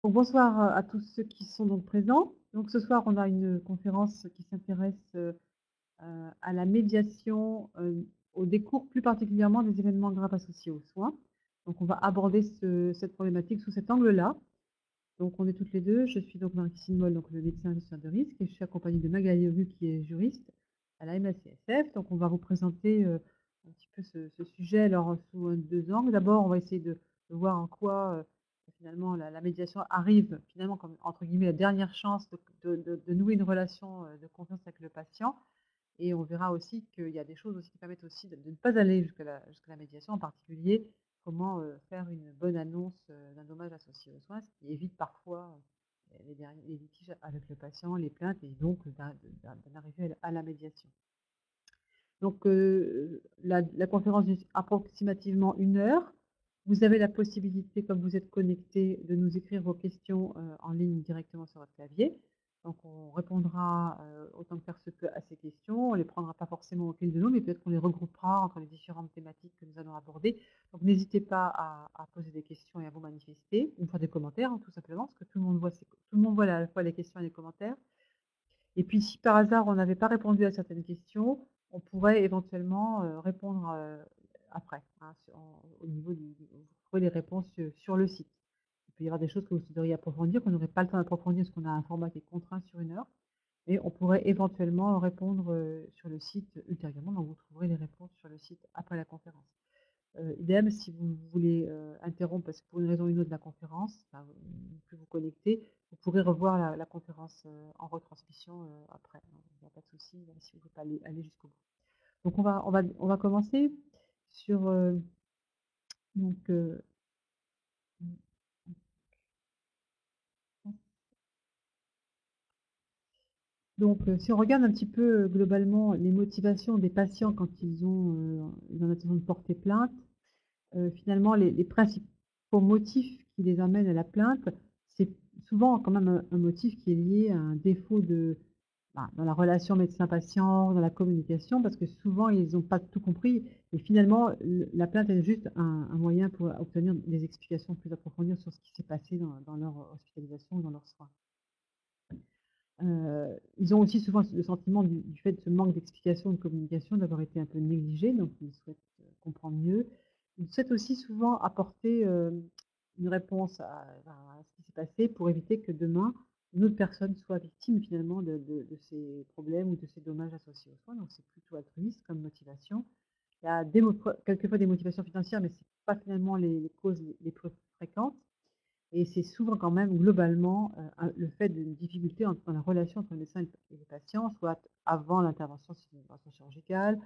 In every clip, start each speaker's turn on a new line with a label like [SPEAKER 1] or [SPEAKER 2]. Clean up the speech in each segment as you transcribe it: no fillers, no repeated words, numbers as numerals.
[SPEAKER 1] Donc bonsoir à tous ceux qui sont donc présents. Donc ce soir, on a une conférence qui s'intéresse à la médiation, au décours plus particulièrement des événements graves associés aux soins. Donc on va aborder cette problématique sous cet angle-là. Donc on est toutes les deux. Je suis donc Marie-Christine Moll, donc le médecin gestionnaire de risque, et je suis accompagnée de Magali Augu, qui est juriste à la MACSF. Donc on va vous présenter un petit peu ce sujet alors sous deux angles. D'abord, on va essayer de voir en quoi finalement la médiation arrive finalement comme entre guillemets la dernière chance de nouer une relation de confiance avec le patient. Et on verra aussi qu'il y a des choses aussi qui permettent aussi de ne pas aller jusqu'à la médiation, en particulier comment faire une bonne annonce d'un dommage associé aux soins, ce qui évite parfois les litiges avec le patient, les plaintes, et donc d'en arriver à la médiation. Donc la conférence dure approximativement 1 heure. Vous avez la possibilité, comme vous êtes connecté, de nous écrire vos questions en ligne directement sur votre clavier. Donc on répondra autant que faire se peut à ces questions. On ne les prendra pas forcément au fil de l'eau, mais peut-être qu'on les regroupera entre les différentes thématiques que nous allons aborder. Donc n'hésitez pas à poser des questions et à vous manifester, ou faire des commentaires, hein, tout simplement, parce que tout le monde voit à la fois les questions et les commentaires. Et puis si par hasard on n'avait pas répondu à certaines questions, on pourrait éventuellement répondre après, hein, au niveau vous trouverez les réponses sur le site. Il peut y avoir des choses que vous souhaiteriez approfondir, qu'on n'aurait pas le temps d'approfondir parce qu'on a un format qui est contraint sur 1 heure, mais on pourrait éventuellement répondre sur le site ultérieurement, donc vous trouverez les réponses sur le site après la conférence. Idem, si vous voulez interrompre parce que pour une raison ou une autre la conférence, ne plus vous connecter, vous pourrez revoir la conférence en retransmission après. Il n'y a pas de souci si vous ne pouvez pas aller jusqu'au bout. Donc on va commencer sur donc donc si on regarde un petit peu globalement les motivations des patients quand ils ont l'intention de porter plainte, finalement les principaux motifs qui les amènent à la plainte, c'est souvent quand même un motif qui est lié à un défaut dans la relation médecin-patient, dans la communication, parce que souvent ils n'ont pas tout compris et finalement la plainte est juste un moyen pour obtenir des explications plus approfondies sur ce qui s'est passé dans leur hospitalisation ou dans leurs soins. Ils ont aussi souvent le sentiment du fait de ce manque d'explication, de communication, d'avoir été un peu négligés, donc ils souhaitent comprendre mieux. Ils souhaitent aussi souvent apporter une réponse à ce qui s'est passé pour éviter que demain, une autre personne soit victime finalement de ces problèmes ou de ces dommages associés aux soins. Donc c'est plutôt altruiste comme motivation. Il y a quelquefois des motivations financières, mais ce n'est pas finalement les causes les plus fréquentes. Et c'est souvent quand même globalement le fait d'une difficulté dans la relation entre le médecin et le patient, soit avant l'intervention, c'est une intervention chirurgicale,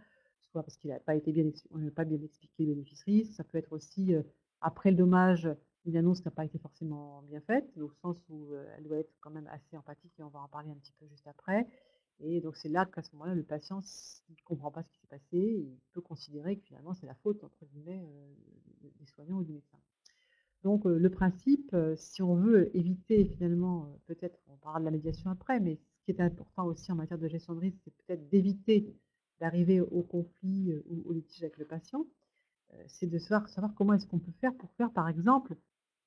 [SPEAKER 1] soit parce qu'il n'a pas été on n'a pas bien expliqué le bénéfice-risque. Ça peut être aussi après le dommage, une annonce qui n'a pas été forcément bien faite, au sens où elle doit être quand même assez empathique, et on va en parler un petit peu juste après. Et donc c'est là qu'à ce moment-là, le patient, s'il ne comprend pas ce qui s'est passé, il peut considérer que finalement c'est la faute, entre guillemets, des soignants ou du médecin. Donc le principe, si on veut éviter finalement, peut-être on parlera de la médiation après, mais ce qui est important aussi en matière de gestion de risque, c'est peut-être d'éviter d'arriver au conflit ou au litige avec le patient, c'est de savoir comment est-ce qu'on peut faire pour faire, par exemple,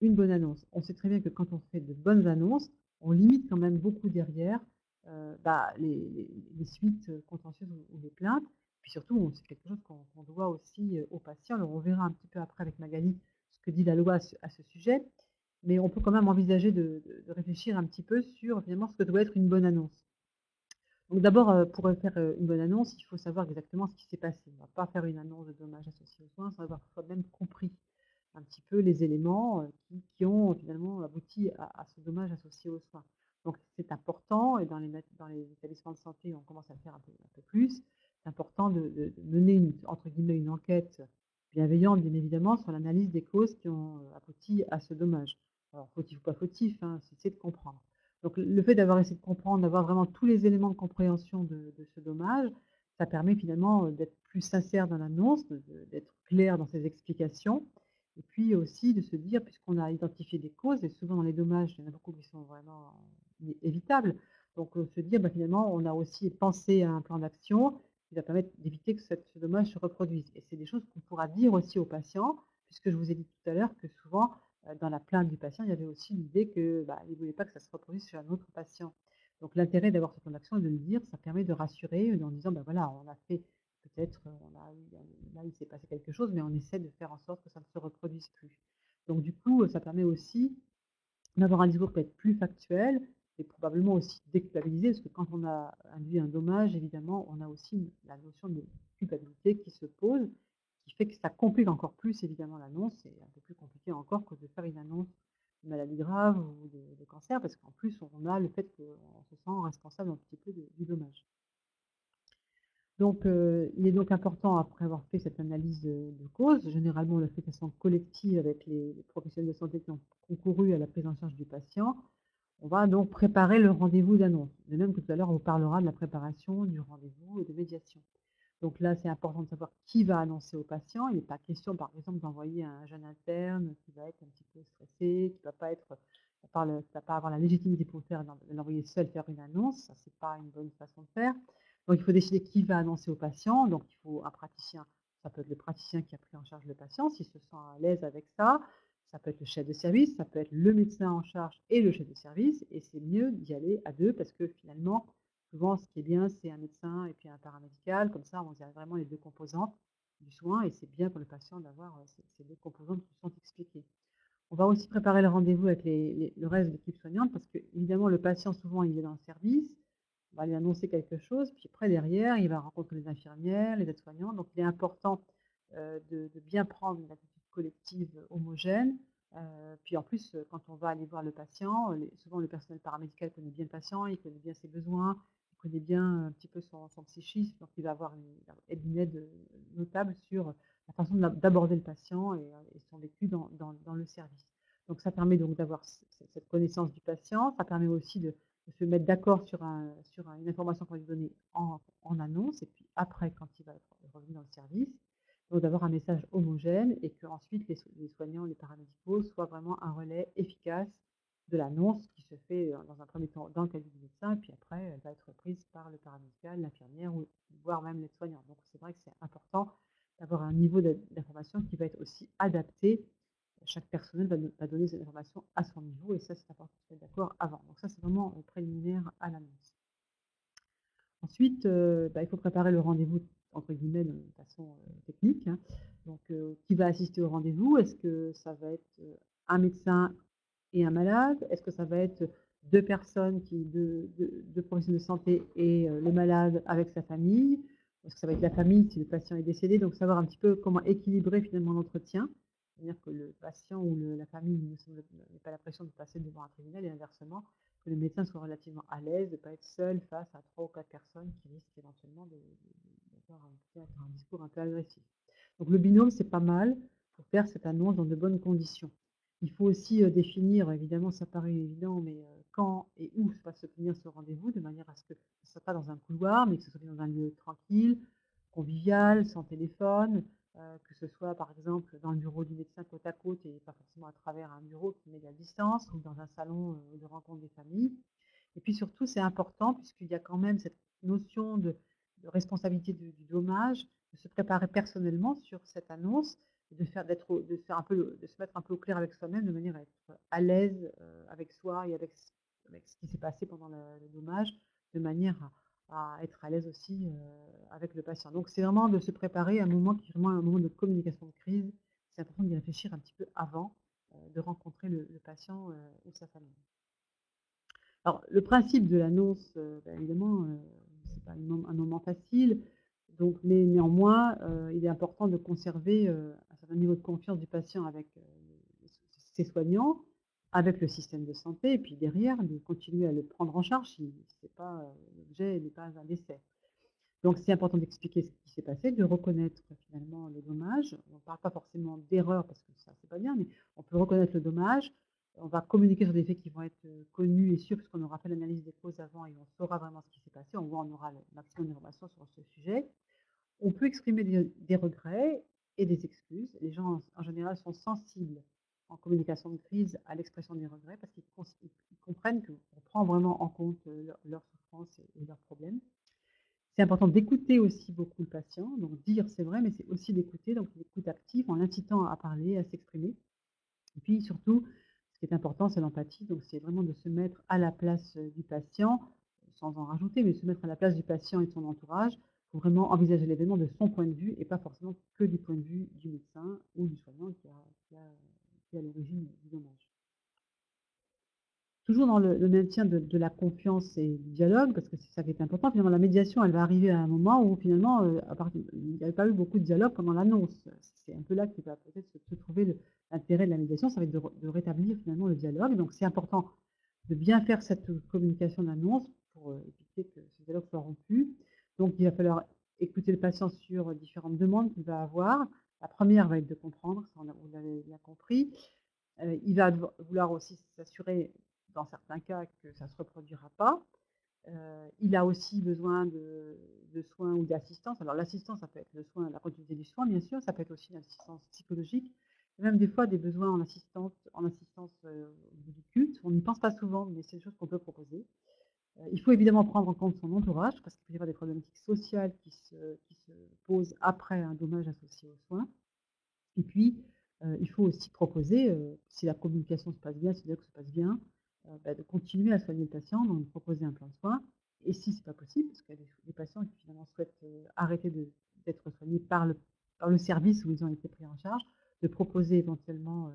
[SPEAKER 1] une bonne annonce. On sait très bien que quand on fait de bonnes annonces, on limite quand même beaucoup derrière les suites contentieuses ou les plaintes. Puis surtout, c'est quelque chose qu'on doit aussi aux patients. Alors on verra un petit peu après avec Magali ce que dit la loi à ce sujet, mais on peut quand même envisager de réfléchir un petit peu sur finalement ce que doit être une bonne annonce. Donc d'abord, pour faire une bonne annonce, il faut savoir exactement ce qui s'est passé. On ne va pas faire une annonce de dommages associés aux soins sans avoir soi-même compris un petit peu les éléments qui ont finalement abouti à ce dommage associé aux soins. Donc c'est important, et dans les établissements de santé, on commence à le faire un peu plus. C'est important de mener entre guillemets une enquête bienveillante, bien évidemment, sur l'analyse des causes qui ont abouti à ce dommage. Alors fautif ou pas fautif, hein, c'est de comprendre. Donc le fait d'avoir essayé de comprendre, d'avoir vraiment tous les éléments de compréhension de ce dommage, ça permet finalement d'être plus sincère dans l'annonce, d'être clair dans ses explications, et puis aussi de se dire, puisqu'on a identifié des causes, et souvent dans les dommages, il y en a beaucoup qui sont vraiment évitables, donc se dire finalement on a aussi pensé à un plan d'action qui va permettre d'éviter que ce dommage se reproduise. Et c'est des choses qu'on pourra dire aussi aux patients, puisque je vous ai dit tout à l'heure que souvent dans la plainte du patient, il y avait aussi l'idée que, bah, il ne voulait pas que ça se reproduise chez un autre patient. Donc l'intérêt d'avoir ce plan d'action et de le dire, ça permet de rassurer, en disant: «Bah, voilà, on a fait peut-être, on a eu là, il s'est passé quelque chose, mais on essaie de faire en sorte que ça ne se reproduise plus». Donc du coup, ça permet aussi d'avoir un discours peut-être plus factuel et probablement aussi déculpabiliser, parce que quand on a induit un dommage, évidemment, on a aussi la notion de culpabilité qui se pose, qui fait que ça complique encore plus évidemment l'annonce. C'est un peu plus compliqué encore que de faire une annonce de maladie grave ou de cancer, parce qu'en plus on a le fait qu'on se sent responsable un petit peu du dommage. Donc, il est donc important, après avoir fait cette analyse de cause, généralement on l'a fait de façon collective avec les professionnels de santé qui ont concouru à la prise en charge du patient. On va donc préparer le rendez-vous d'annonce. De même que tout à l'heure, on vous parlera de la préparation du rendez-vous et de médiation. Donc là, c'est important de savoir qui va annoncer au patient. Il n'est pas question, par exemple, d'envoyer un jeune interne qui va être un petit peu stressé, qui va pas être, qui va pas avoir la légitimité pour faire, de l'envoyer seul faire une annonce. Ça, c'est pas une bonne façon de faire. Donc, il faut décider qui va annoncer au patient. Donc, il faut un praticien. Ça peut être le praticien qui a pris en charge le patient, s'il se sent à l'aise avec ça. Ça peut être le chef de service, ça peut être le médecin en charge et le chef de service. Et c'est mieux d'y aller à deux parce que finalement, souvent, ce qui est bien, c'est un médecin et puis un paramédical. Comme ça, on a vraiment les 2 composantes du soin et c'est bien pour le patient d'avoir, ces 2 composantes qui sont expliquées. On va aussi préparer le rendez-vous avec le reste de l'équipe soignante parce qu'évidemment, le patient, souvent, il est dans le service. On va lui annoncer quelque chose, puis après derrière, il va rencontrer les infirmières, les aides-soignants. Donc il est important, de bien prendre une attitude collective, homogène. Puis en plus, quand on va aller voir le patient, souvent le personnel paramédical connaît bien le patient, il connaît bien ses besoins, il connaît bien un petit peu son psychisme, donc il va avoir une aide, notable sur la façon d'aborder le patient et son vécu dans le service. Donc ça permet donc d'avoir cette connaissance du patient. Ça permet aussi de se mettre d'accord sur une information qu'on va lui donner en annonce et puis après quand il va être revenu dans le service. Donc d'avoir un message homogène et qu'ensuite les soignants, les paramédicaux soient vraiment un relais efficace de l'annonce qui se fait, dans un premier temps dans le cabinet du médecin et puis après elle va être prise par le paramédical, l'infirmière ou voire même l'aide-soignant. Donc c'est vrai que c'est important d'avoir un niveau d'information qui va être aussi adapté. Chaque personnel va donner cette information à son niveau et ça, c'est important de se mettre d'accord avant. Donc ça, c'est vraiment, préliminaire à l'annonce. Ensuite, bah, il faut préparer le rendez-vous entre guillemets de façon, technique, hein. Donc, qui va assister au rendez-vous? Est-ce que ça va être, un médecin et un malade? Est-ce que ça va être 2 personnes 2 professionnels de santé et le malade avec sa famille? Est-ce que ça va être la famille si le patient est décédé? Donc savoir un petit peu comment équilibrer finalement l'entretien. C'est-à-dire que le patient ou la famille n'ait pas la pression de passer devant un tribunal et inversement, que le médecin soit relativement à l'aise de ne pas être seul face à 3 ou 4 personnes qui risquent éventuellement d'avoir peut-être un discours un peu agressif. Donc le binôme, c'est pas mal pour faire cette annonce dans de bonnes conditions. Il faut aussi, définir, évidemment, ça paraît évident, mais quand et où va se tenir ce rendez-vous, de manière à ce que ce ne soit pas dans un couloir, mais que ce soit dans un lieu tranquille, convivial, sans téléphone, que ce soit, par exemple, dans le bureau du médecin côte à côte et pas forcément à travers un bureau qui met de la distance ou dans un salon, de rencontre des familles. Et puis surtout, c'est important puisqu'il y a quand même cette notion de responsabilité du dommage, de se préparer personnellement sur cette annonce et de se mettre un peu au clair avec soi-même de manière à être à l'aise, avec soi et avec ce qui s'est passé pendant le dommage, de manière à être à l'aise aussi, avec le patient. Donc c'est vraiment de se préparer à un moment qui est vraiment un moment de communication de crise. C'est important d'y réfléchir un petit peu avant, de rencontrer le patient, ou sa famille. Alors, le principe de l'annonce, bah, évidemment, c'est pas un moment facile, donc mais néanmoins, il est important de conserver, un certain niveau de confiance du patient avec, ses soignants, avec le système de santé et puis derrière de continuer à le prendre en charge si c'est pas, l'objet n'est pas un décès. Donc c'est important d'expliquer ce qui s'est passé, de reconnaître finalement le dommage. On ne parle pas forcément d'erreur parce que ça, c'est pas bien, mais on peut reconnaître le dommage. On va communiquer sur des faits qui vont être, connus et sûrs puisqu'on aura fait l'analyse des causes avant et on saura vraiment ce qui s'est passé. Au moins, on aura le maximum d'informations sur ce sujet. On peut exprimer des regrets et des excuses. Les gens, en général, sont sensibles en communication de crise à l'expression des regrets parce qu'ils comprennent qu'on prend vraiment en compte, leurs souffrances et leurs problèmes. C'est important d'écouter aussi beaucoup le patient, donc dire c'est vrai, mais c'est aussi d'écouter, donc l'écoute active en l'incitant à parler, à s'exprimer. puis surtout, ce qui est important, c'est l'empathie. Donc c'est vraiment de se mettre à la place, du patient, sans en rajouter, mais se mettre à la place du patient et de son entourage, pour vraiment envisager l'événement de son point de vue et pas forcément que du point de vue du médecin ou du soignant qui est à l'origine du dommage. Toujours dans le maintien de la confiance et du dialogue, parce que c'est ça qui est important. Finalement, la médiation, elle va arriver à un moment où finalement, il n'y avait pas eu beaucoup de dialogue pendant l'annonce. C'est un peu là qu'il va peut-être se trouver l'intérêt de la médiation, ça va être de rétablir finalement le dialogue. Donc c'est important de bien faire cette communication d'annonce pour, éviter que ce dialogue soit rompu. Donc il va falloir écouter le patient sur différentes demandes qu'il va avoir. La première va être de comprendre, ça vous l'avez bien compris. Il va vouloir aussi s'assurer, dans certains cas, que ça ne se reproduira pas. Il a aussi besoin de soins ou d'assistance. Alors l'assistance, ça peut être le soin, la continuité du soin, bien sûr, ça peut être aussi une assistance psychologique, et même des fois des besoins en assistance au niveau du culte. On n'y pense pas souvent, mais c'est des choses qu'on peut proposer. Il faut évidemment prendre en compte son entourage, parce qu'il peut y avoir des problématiques sociales qui se posent après un dommage associé aux soins. Et puis, il faut aussi proposer, si la communication se passe bien, si le dialogue se passe bien, de continuer à soigner le patient, donc de proposer un plan de soins. Et si c'est pas possible, parce qu'il y a des patients qui finalement souhaitent, arrêter d'être soignés par le service où ils ont été pris en charge, de proposer éventuellement,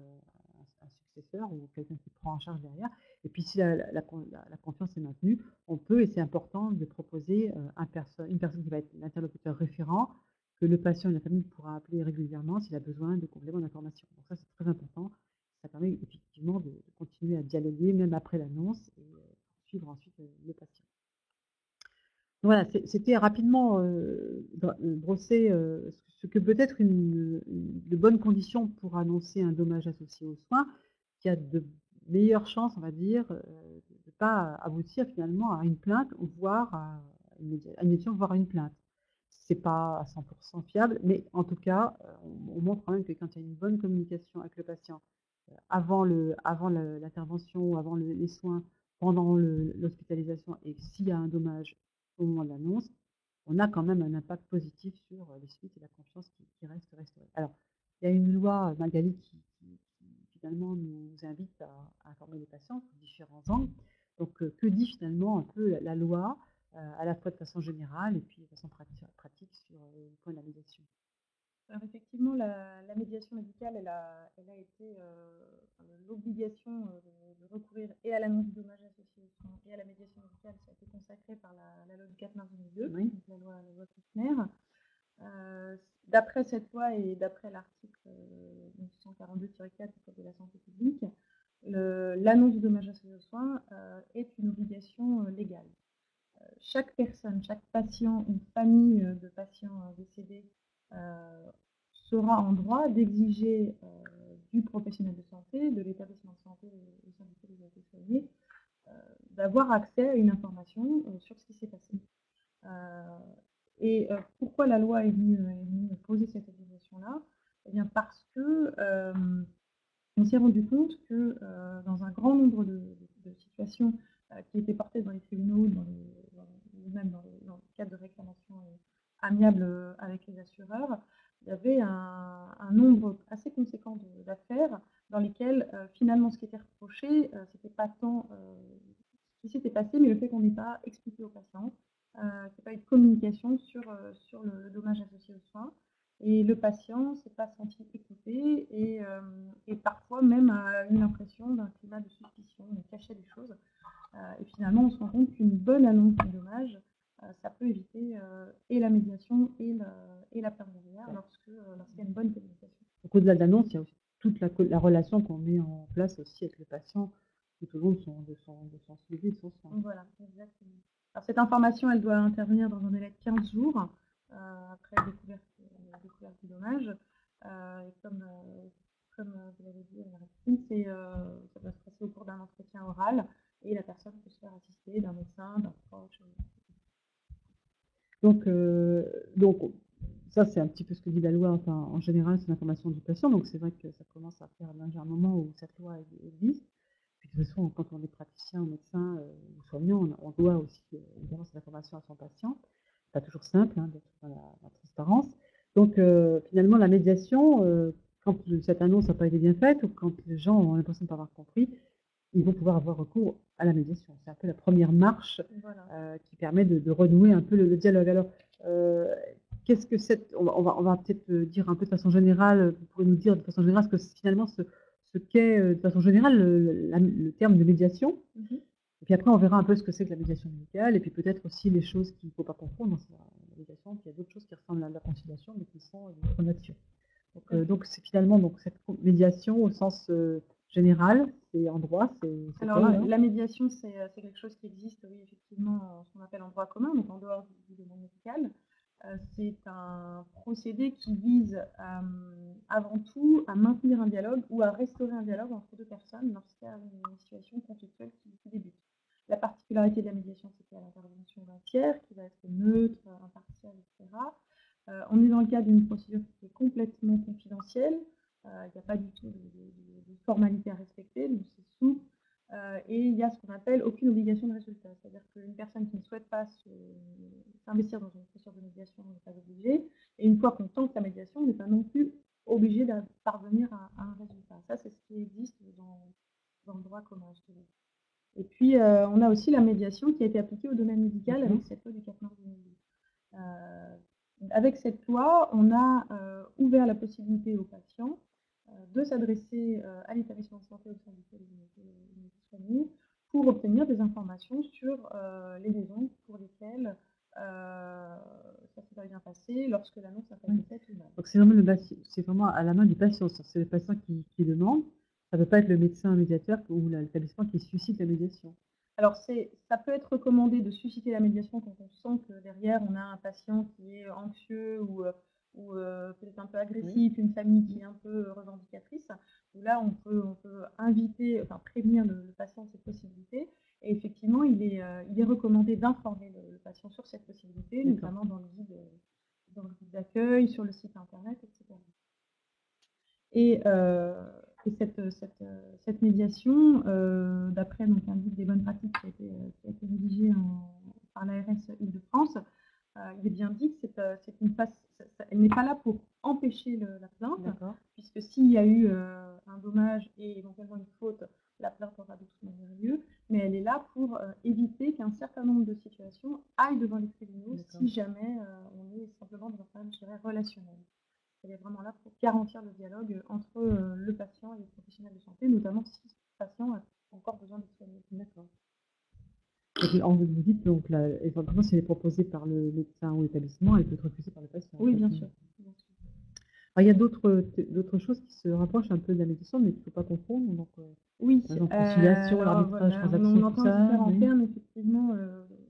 [SPEAKER 1] un successeur ou quelqu'un qui prend en charge derrière. Et puis si la confiance est maintenue, on peut, et c'est important, de proposer, une personne qui va être l'interlocuteur référent, que le patient et la famille pourra appeler régulièrement s'il a besoin de compléments d'information. Donc ça, c'est très important. Ça permet effectivement de continuer à dialoguer même après l'annonce et suivre ensuite, le patient. Voilà, c'était rapidement, brosser, ce que peut être de bonnes conditions pour annoncer un dommage associé aux soins, qui a de meilleures chances, on va dire, de ne pas aboutir finalement à une plainte, voire à une médiation, voire à une plainte. C'est pas à 100 fiable, mais en tout cas, on montre quand même que quand il y a une bonne communication avec le patient, avant l'intervention ou avant les soins, pendant l'hospitalisation, et s'il y a un dommage au moment de l'annonce, on a quand même un impact positif sur, les suites et la confiance qui reste restaurée. Alors, il y a une loi, Magali, qui finalement nous invite à informer les patients sous différents angles. Donc, que dit finalement un peu la loi, à la fois de façon générale et puis de façon pratique sur, le point de la médiation?
[SPEAKER 2] Alors effectivement, la médiation médicale, elle a été, l'obligation, de recourir et à l'annonce du dommage associé aux soins et à la médiation médicale, ça a été consacré par la loi du 4 mars 2002,
[SPEAKER 1] Oui,
[SPEAKER 2] donc la loi Kouchner. D'après cette loi et d'après l'article, 142-4 du code de la santé publique, l'annonce du dommage associé aux soins, est une obligation, légale. Chaque personne, chaque patient ou famille, de patients, décédés, heu, sera en droit d'exiger, du professionnel de santé, de l'établissement de santé au sein duquel il a été soigné, heu, d'avoir accès à une information, sur ce qui s'est passé. Heu Pourquoi la loi est venue poser cette obligation-là? Eh bien parce que, on s'est rendu compte que, dans un grand nombre de situations, qui étaient portées dans les tribunaux, ou même dans le cadre de réclamations, amiables, avec les assureurs, il y avait un nombre assez conséquent d'affaires dans lesquelles, finalement, ce qui était reproché, c'était pas tant, ce qui s'était passé, mais le fait qu'on n'ait pas expliqué aux patients, qu'il n'y ait pas eu de communication sur le dommage associé aux soins. Et le patient s'est pas senti écouté et parfois même a eu l'impression d'un climat de suspicion, on cachait des choses. Et finalement, on se rend compte qu'une bonne annonce du dommage, ça peut éviter et la médiation et la perte derrière lorsqu'il y a une bonne communication.
[SPEAKER 1] donc au-delà de l'annonce, il y a aussi toute la relation qu'on met en place aussi avec le patient tout au long de son suivi, de son soin.
[SPEAKER 2] Voilà, exactement. Alors cette information, elle doit intervenir dans un délai de 15 jours après découverte du dommage. Et comme vous l'avez dit, ça doit se passer au cours d'un entretien oral et la personne peut se faire assister d'un médecin, d'un proche.
[SPEAKER 1] Donc ça, c'est un petit peu ce que dit la loi, enfin, en général, c'est l'information du patient. Donc c'est vrai que ça commence à faire un moment où cette loi existe. Puis de toute façon, quand on est praticien ou médecin, ou soignant, on doit aussi, évidemment, cette information à son patient. Pas toujours simple, hein, d'être dans la transparence. Donc finalement, la médiation, quand cette annonce n'a pas été bien faite ou quand les gens ont l'impression de pas avoir compris, ils vont pouvoir avoir recours à la médiation. C'est un peu la première marche,
[SPEAKER 2] Voilà.
[SPEAKER 1] qui permet de renouer un peu le dialogue. Alors, qu'est-ce que cette on va peut-être, dire un peu de façon générale, vous pourrez nous dire de façon générale finalement ce qu'est, de façon générale le terme de médiation? Et puis après on verra un peu ce que c'est que la médiation médicale et puis peut-être aussi les choses qu'il ne faut pas confondre dans la médiation, puis il y a d'autres choses qui ressemblent à la conciliation mais qui sont d'autre nature. Donc c'est finalement cette médiation au sens, général, c'est en droit, c'est
[SPEAKER 2] Alors
[SPEAKER 1] quoi alors?
[SPEAKER 2] la médiation, c'est quelque chose qui existe, oui, effectivement, ce qu'on appelle en droit commun, donc en dehors du domaine médical. C'est un procédé qui vise, avant tout à maintenir un dialogue ou à restaurer un dialogue entre 2 personnes lorsqu'il y a une situation conflictuelle qui débute. La particularité de la médiation, c'est qu'il y a l'intervention d'un tiers qui va être neutre, impartial, etc. On est dans le cadre d'une procédure qui est complètement confidentielle. Il n'y a pas du tout de formalité à respecter, donc c'est souple. Et il y a ce qu'on appelle aucune obligation de résultat. C'est-à-dire qu'une personne qui ne souhaite pas s'investir dans une procédure de médiation n'est pas obligée. Et une fois qu'on tente la médiation, on n'est pas non plus obligé de parvenir à un résultat. Ça, c'est ce qui existe dans le droit commun, je dirais. Et puis, on a aussi la médiation qui a été appliquée au domaine médical avec cette loi du 4 mars 2012. Avec cette loi, on a ouvert la possibilité aux patients de s'adresser à l'établissement de santé au sein duquel ils étaient soignés pour obtenir des informations sur les raisons pour lesquelles ça s'est pas bien passé lorsque l'annonce n'a pas été faite ou non.
[SPEAKER 1] Donc c'est vraiment à la main du patient, c'est le patient qui demande. Ça ne peut pas être le médecin médiateur ou l'établissement qui suscite la médiation.
[SPEAKER 2] Alors ça peut être recommandé de susciter la médiation quand on sent que derrière on a un patient qui est anxieux ou peut-être un peu agressif, une famille qui est un peu revendicatrice. Où là on peut inviter, enfin prévenir le patient de cette possibilité. Et effectivement, il est recommandé d'informer le patient sur cette possibilité, notamment dans le guide d'accueil, sur le site internet, etc. Et cette médiation, d'après donc un guide des bonnes pratiques qui a été rédigé par l'ARS Île-de-France, il est bien dit que elle n'est pas là pour empêcher la plainte, puisque s'il y a eu un dommage et éventuellement une faute, la plainte aura de toute manière lieu, mais elle est là pour éviter qu'un certain nombre de situations aillent devant les tribunaux si jamais on est simplement dans un problème, je dirais, relationnel. Elle est vraiment là pour garantir le dialogue entre le patient et les professionnels de santé, notamment si le patient a encore besoin d'être soigné.
[SPEAKER 1] D'accord. Vous dites donc éventuellement si elle est proposée par le médecin ou l'établissement, elle peut être refusée par le patient.
[SPEAKER 2] Oui, bien sûr.
[SPEAKER 1] Alors, il y a d'autres choses qui se rapprochent un peu de la médiation, mais qu'il ne faut pas confondre. Donc,
[SPEAKER 2] oui,
[SPEAKER 1] conciliation, l'arbitrage, transaction,
[SPEAKER 2] on entend différents
[SPEAKER 1] oui.
[SPEAKER 2] termes, effectivement.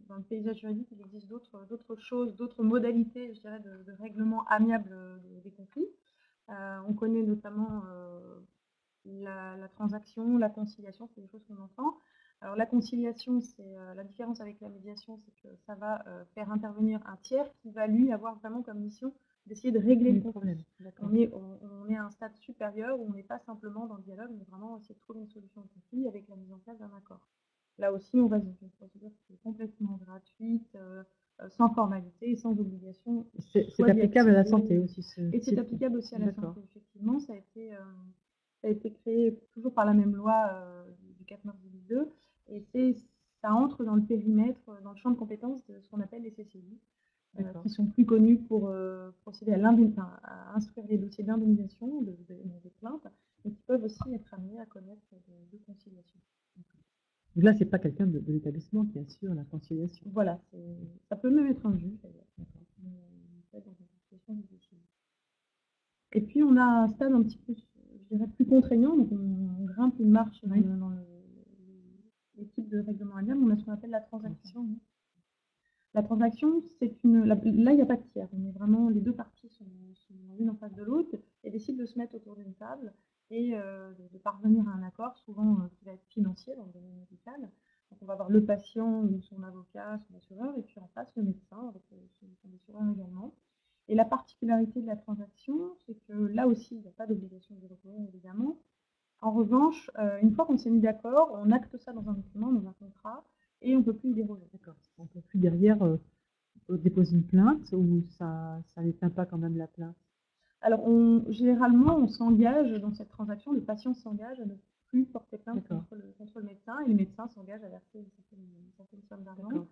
[SPEAKER 2] Dans le paysage juridique, il existe d'autres choses, d'autres modalités, je dirais, de règlement amiable des conflits. On connaît notamment la transaction, la conciliation, c'est des choses qu'on entend. Alors la conciliation, c'est la différence avec la médiation, c'est que ça va faire intervenir un tiers qui va lui avoir vraiment comme mission d'essayer de régler le problème. On est à un stade supérieur où on n'est pas simplement dans le dialogue, mais vraiment essayer de trouver une solution au conflit avec la mise en place d'un accord. Là aussi, on reste dans une procédure qui est complètement gratuite, sans formalité et sans obligation.
[SPEAKER 1] C'est applicable à la santé aussi.
[SPEAKER 2] Et c'est applicable aussi à la santé, effectivement. Ça a été créé toujours par la même loi du 4 mars 2002, et ça entre dans le périmètre, dans le champ de compétences de ce qu'on appelle les CCI, qui sont plus connus pour procéder à instruire les dossiers d'indemnisation, des plaintes, et qui peuvent aussi être amenés à connaître de conciliation.
[SPEAKER 1] Donc là, ce n'est pas quelqu'un de l'établissement qui assure la conciliation.
[SPEAKER 2] Voilà, ça peut même être un juge, d'ailleurs. Et puis on a un stade un petit peu, je dirais, plus contraignant, donc on grimpe une marche dans les types de règlements amiables, on a ce qu'on appelle la transaction. La transaction, là il n'y a pas de tiers, on est vraiment, les deux parties sont l'une en face de l'autre et décident de se mettre autour d'une table et de parvenir à un accord, souvent qui va être financier dans le domaine médical. Donc on va avoir le patient ou son avocat, son assureur, et puis en face le médecin avec son assureur également. Et la particularité de la transaction, c'est que là aussi, il n'y a pas d'obligation de recourir, évidemment. En revanche, une fois qu'on s'est mis d'accord, on acte ça dans un document, dans un contrat, et on ne peut plus y déroger.
[SPEAKER 1] D'accord. On ne peut plus derrière déposer une plainte ou ça n'éteint pas quand même la plainte?
[SPEAKER 2] Alors, généralement, on s'engage dans cette transaction, le patient s'engage à ne plus porter plainte contre le médecin, et le médecin s'engage à verser une certaine somme d'argent.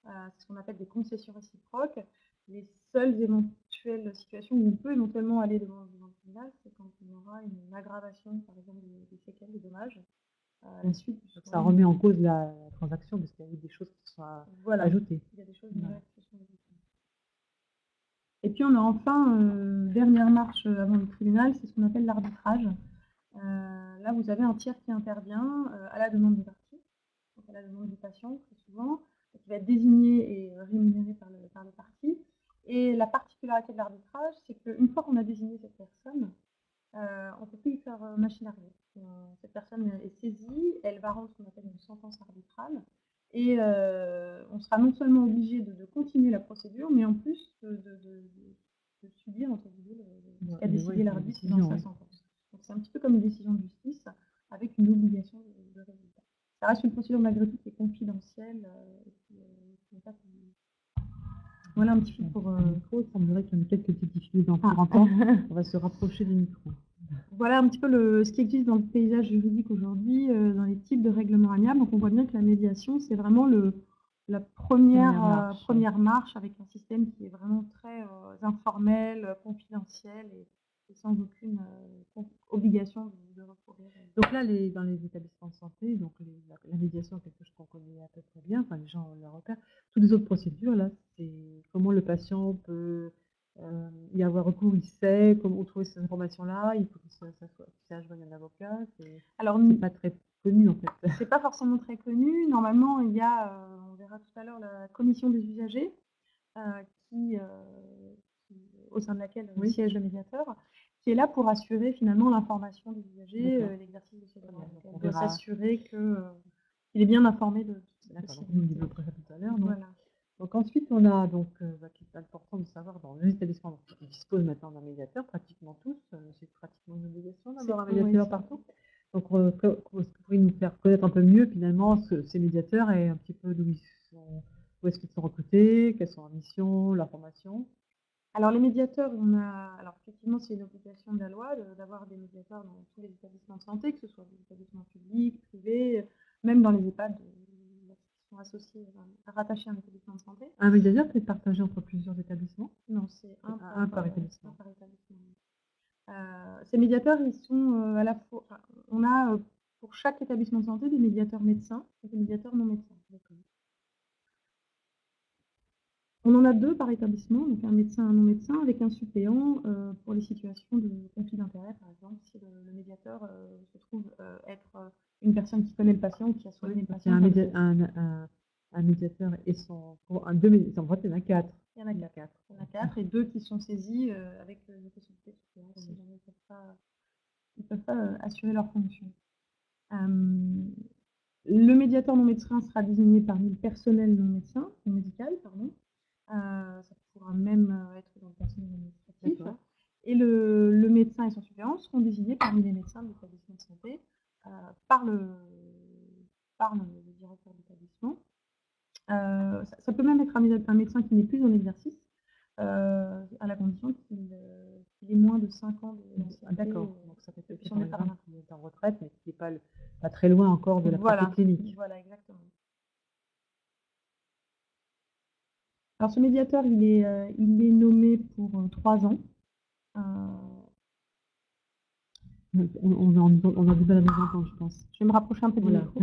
[SPEAKER 2] C'est ce qu'on appelle des concessions réciproques. Les seules éventuelles situations où on peut éventuellement aller devant le tribunal, c'est quand on aura une aggravation, par exemple, des séquelles, des dommages. À la suite du
[SPEAKER 1] Ça remet en cause la transaction parce qu'il y a eu des choses qui sont ajoutées.
[SPEAKER 2] Il y a des choses nouvelles qui sont ajoutées. Et puis on a enfin, dernière marche avant le tribunal, c'est ce qu'on appelle l'arbitrage. Là, vous avez un tiers qui intervient à la demande des parties, donc à la demande du patient très souvent, qui va être désigné et rémunéré par les parties. Et la particularité de l'arbitrage, c'est qu'une fois qu'on a désigné cette personne, on ne peut plus lui faire machine arrière. Cette personne est saisie, elle va rendre ce qu'on appelle une sentence arbitrale, et on sera non seulement obligé de continuer la procédure, mais en plus de subir, entre guillemets, ce qu'a décidé l'arbitre dans sa sentence. Donc c'est un petit peu comme une décision de justice, avec une obligation de résultat. Ça reste une procédure malgré tout qui est confidentielle, voilà un petit peu pour...
[SPEAKER 1] Il semblerait qu'il y en ait quelques petites difficultés dans 40 ans. On va se rapprocher du micro.
[SPEAKER 2] Voilà un petit peu ce qui existe dans le paysage juridique aujourd'hui, dans les types de règlements amiables. Donc on voit bien que la médiation, c'est vraiment la première marche, avec un système qui est vraiment très informel, confidentiel et sans aucune obligation de recourir.
[SPEAKER 1] Donc là, dans les établissements de santé, donc la médiation est quelque chose qu'on connaît à peu près bien, enfin les gens la repèrent. Toutes les autres procédures, là, c'est comment le patient peut y avoir recours, il sait comment trouver ces informations-là, il faut qu'il sache joindre un avocat. Alors, c'est pas très connu en fait.
[SPEAKER 2] C'est pas forcément très connu. Normalement, il y a, on verra tout à l'heure, la commission des usagers, au sein de laquelle siège le médiateur, qui est là pour assurer finalement l'information des usagers, l'exercice de ses droits. Elle doit s'assurer qu'il est bien informé de tout ça.
[SPEAKER 1] D'accord, donc on développera ça tout à l'heure. Voilà. Donc ensuite, on a qui est important de savoir dans les établissements qui disposent maintenant d'un médiateur, pratiquement tous, c'est pratiquement une obligation d'avoir un médiateur partout. Donc vous pourriez nous faire connaître un peu mieux finalement ces médiateurs et un petit peu où est-ce qu'ils sont recrutés, quelles sont leurs missions, leur formation.
[SPEAKER 2] Alors les médiateurs, alors effectivement c'est une obligation de la loi d'avoir des médiateurs dans tous les établissements de santé, que ce soit des établissements publics, privés, même dans les EHPAD qui sont associés, rattachés à un établissement de santé.
[SPEAKER 1] Un médiateur peut être partagé entre plusieurs établissements?
[SPEAKER 2] Non, c'est un par établissement. Ces médiateurs, ils sont à la fois... on a pour chaque établissement de santé des médiateurs médecins et des médiateurs non médecins. On en a 2 par établissement, donc un médecin et un non-médecin, avec un suppléant pour les situations de conflit d'intérêt, par exemple, si le médiateur se trouve être une personne qui connaît le patient ou qui a soigné le patient.
[SPEAKER 1] Un médiateur et deux médiateurs, en fait, il y en a 4.
[SPEAKER 2] Il y en a 4. Il y en a 4 et 2 qui sont saisis avec la possibilité de suppléant, si jamais ils ne peuvent pas assurer leur fonction. Le médiateur non-médecin sera désigné parmi le personnel non-médical, pardon. Ça pourra même être dans le personnel administratif. Et le médecin et son suppléant seront désignés parmi les médecins de l'établissement de santé par le directeur d'établissement. Ça peut même être un médecin qui n'est plus en exercice, à la condition qu'il ait moins de 5 ans d'ancienneté.
[SPEAKER 1] D'accord, donc ça fait peut-être qu'il est en retraite, mais qui n'est pas très loin encore de la pratique clinique.
[SPEAKER 2] Voilà, exactement. Alors ce médiateur, il est nommé pour 3 ans.
[SPEAKER 1] On a du mal à nous entendre, je pense.
[SPEAKER 2] Je vais me rapprocher un peu du micro.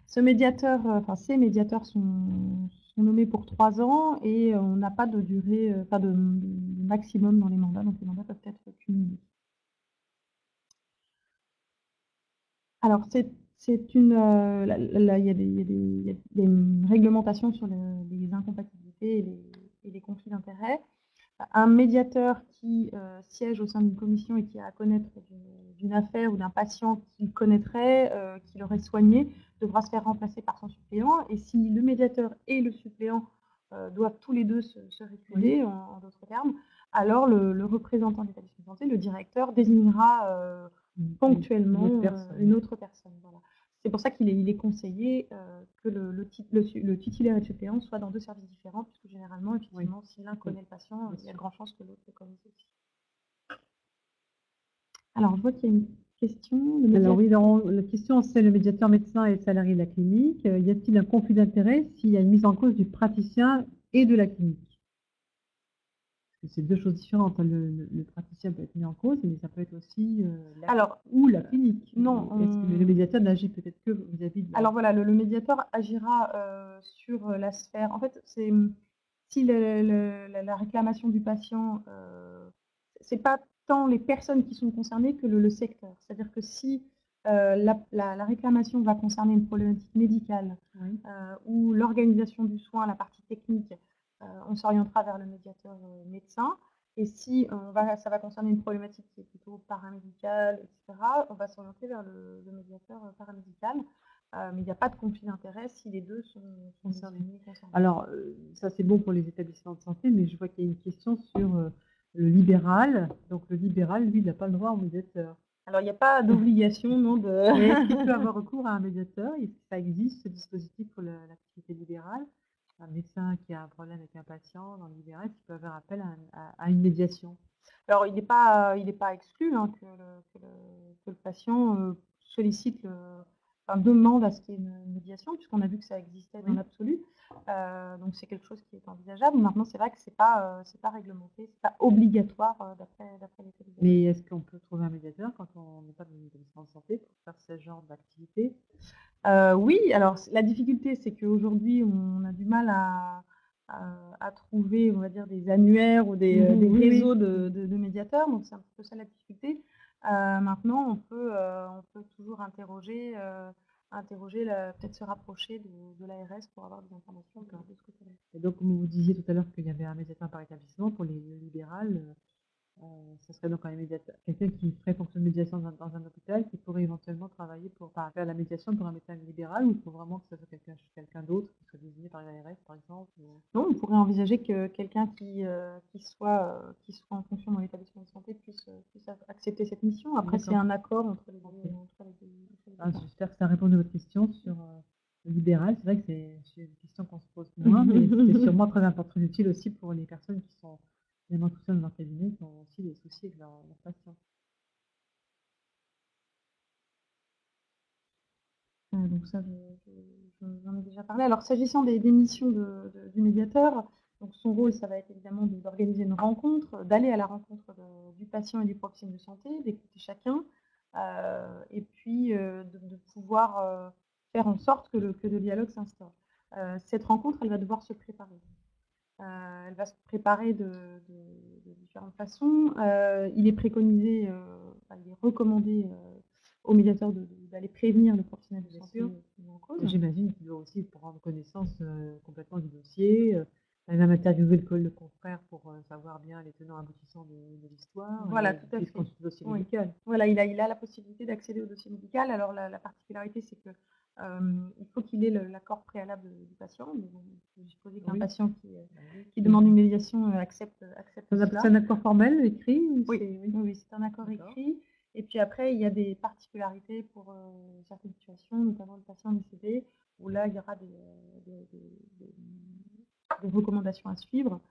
[SPEAKER 2] Ces médiateurs sont nommés pour 3 ans et on n'a pas de durée, pas de maximum dans les mandats, donc les mandats peuvent être cumulés. Alors il y a des réglementations sur les incompatibilités et les conflits d'intérêts. Un médiateur qui siège au sein d'une commission et qui a à connaître d'une affaire ou d'un patient qu'il connaîtrait, qu'il aurait soigné, devra se faire remplacer par son suppléant. Et si le médiateur et le suppléant doivent tous les deux se récuser, en d'autres termes, alors le représentant de l'établissement de santé, le directeur, désignera ponctuellement une autre personne. Voilà. C'est pour ça qu'il est conseillé que le titulaire et le suppléant soient dans 2 services différents, puisque généralement, effectivement, si l'un connaît le patient, il y a de grandes chances que l'autre le connaisse aussi. Alors, je vois qu'il y a une question.
[SPEAKER 1] Alors oui, la question c'est le médiateur médecin et salarié de la clinique. Y a-t-il un conflit d'intérêt s'il y a une mise en cause du praticien et de la clinique? Parce que c'est deux choses différentes, hein. Le praticien peut être mis en cause, mais ça peut être aussi la clinique.
[SPEAKER 2] Non,
[SPEAKER 1] Est-ce que le médiateur n'agit peut-être que vis-à-vis de la...
[SPEAKER 2] Alors voilà, le médiateur agira sur la sphère. En fait, c'est si la réclamation du patient, c'est pas tant les personnes qui sont concernées que le secteur. C'est-à-dire que si la réclamation va concerner une problématique médicale
[SPEAKER 1] Oui.
[SPEAKER 2] ou l'organisation du soin, la partie technique, on s'orientera vers le médiateur médecin. Et si ça va concerner une problématique qui est plutôt paramédicale, etc., on va s'orienter vers le médiateur paramédical. Mais il n'y a pas de conflit d'intérêt si les deux sont concernés.
[SPEAKER 1] Alors, ça c'est bon pour les établissements de santé, mais je vois qu'il y a une question sur le libéral. Donc le libéral, lui, il n'a pas le droit au médiateur.
[SPEAKER 2] Alors, il n'y a pas d'obligation, non, de...
[SPEAKER 1] Mais est-ce qu'il peut avoir recours à un médiateur? Est-ce que ça existe, ce dispositif pour l'activité libérale? Un médecin qui a un problème avec un patient dans le libéral, qui peut faire appel à une médiation?
[SPEAKER 2] Alors, il n'est pas exclu hein, que le patient sollicite, demande à ce qu'il y ait une médiation, puisqu'on a vu que ça existait dans l'absolu. Donc, c'est quelque chose qui est envisageable. Maintenant, c'est vrai que ce n'est pas réglementé, ce n'est pas obligatoire d'après les
[SPEAKER 1] Mais est-ce qu'on peut trouver un médiateur quand on n'est pas dans une établissement de santé pour faire ce genre d'activité?
[SPEAKER 2] Oui, alors la difficulté, c'est qu'aujourd'hui, on a du mal à trouver, on va dire, des annuaires ou des réseaux de médiateurs, donc c'est un peu ça la difficulté. Maintenant, on peut toujours interroger, peut-être se rapprocher de l'ARS pour avoir des informations de ce côté-là.
[SPEAKER 1] Et donc, comme vous disiez tout à l'heure qu'il y avait un médiateur par établissement pour les libérales, ce serait donc un médiateur, quelqu'un qui ferait fonction de médiation dans un hôpital, qui pourrait éventuellement travailler pour faire la médiation pour un médecin libéral, ou il faut vraiment que ce soit quelqu'un d'autre qui soit désigné par l'ARS, par exemple?
[SPEAKER 2] Non, on pourrait envisager que quelqu'un qui soit en fonction dans l'établissement de santé puisse accepter cette mission. Après, c'est un accord entre les deux.
[SPEAKER 1] J'espère que ça répond à votre question sur le libéral. C'est vrai que c'est une question qu'on se pose moins, mais c'est sûrement très important, très utile aussi pour les personnes qui sont vraiment tout seules dans leur cabinet, qui ont aussi des soucis avec leurs patients.
[SPEAKER 2] Donc ça, j'en ai déjà parlé. Alors, s'agissant des missions du médiateur, donc son rôle, ça va être évidemment d'organiser une rencontre, d'aller à la rencontre du patient et du professionnel de santé, d'écouter chacun, et puis de pouvoir faire en sorte que le dialogue s'instaure. Cette rencontre, elle va devoir se préparer. Elle va se préparer de différentes façons. Il est préconisé, il est recommandé au médiateur d'aller prévenir le professionnel de santé en cause.
[SPEAKER 1] J'imagine qu'il doit aussi prendre connaissance complètement du dossier, même interviewer le confrère pour savoir bien les tenants aboutissants de l'histoire.
[SPEAKER 2] Voilà, tout à fait.
[SPEAKER 1] Le dossier médical.
[SPEAKER 2] Voilà, il a la possibilité d'accéder au dossier médical. Alors la particularité, c'est que il faut qu'il ait l'accord préalable du patient. Il faut supposer qu'un patient qui demande une médiation accepte cela.
[SPEAKER 1] C'est un accord formel, écrit?
[SPEAKER 2] Oui, c'est un accord écrit. Et puis après, il y a des particularités pour certaines situations, notamment le patient décédé, où là, il y aura des recommandations à suivre,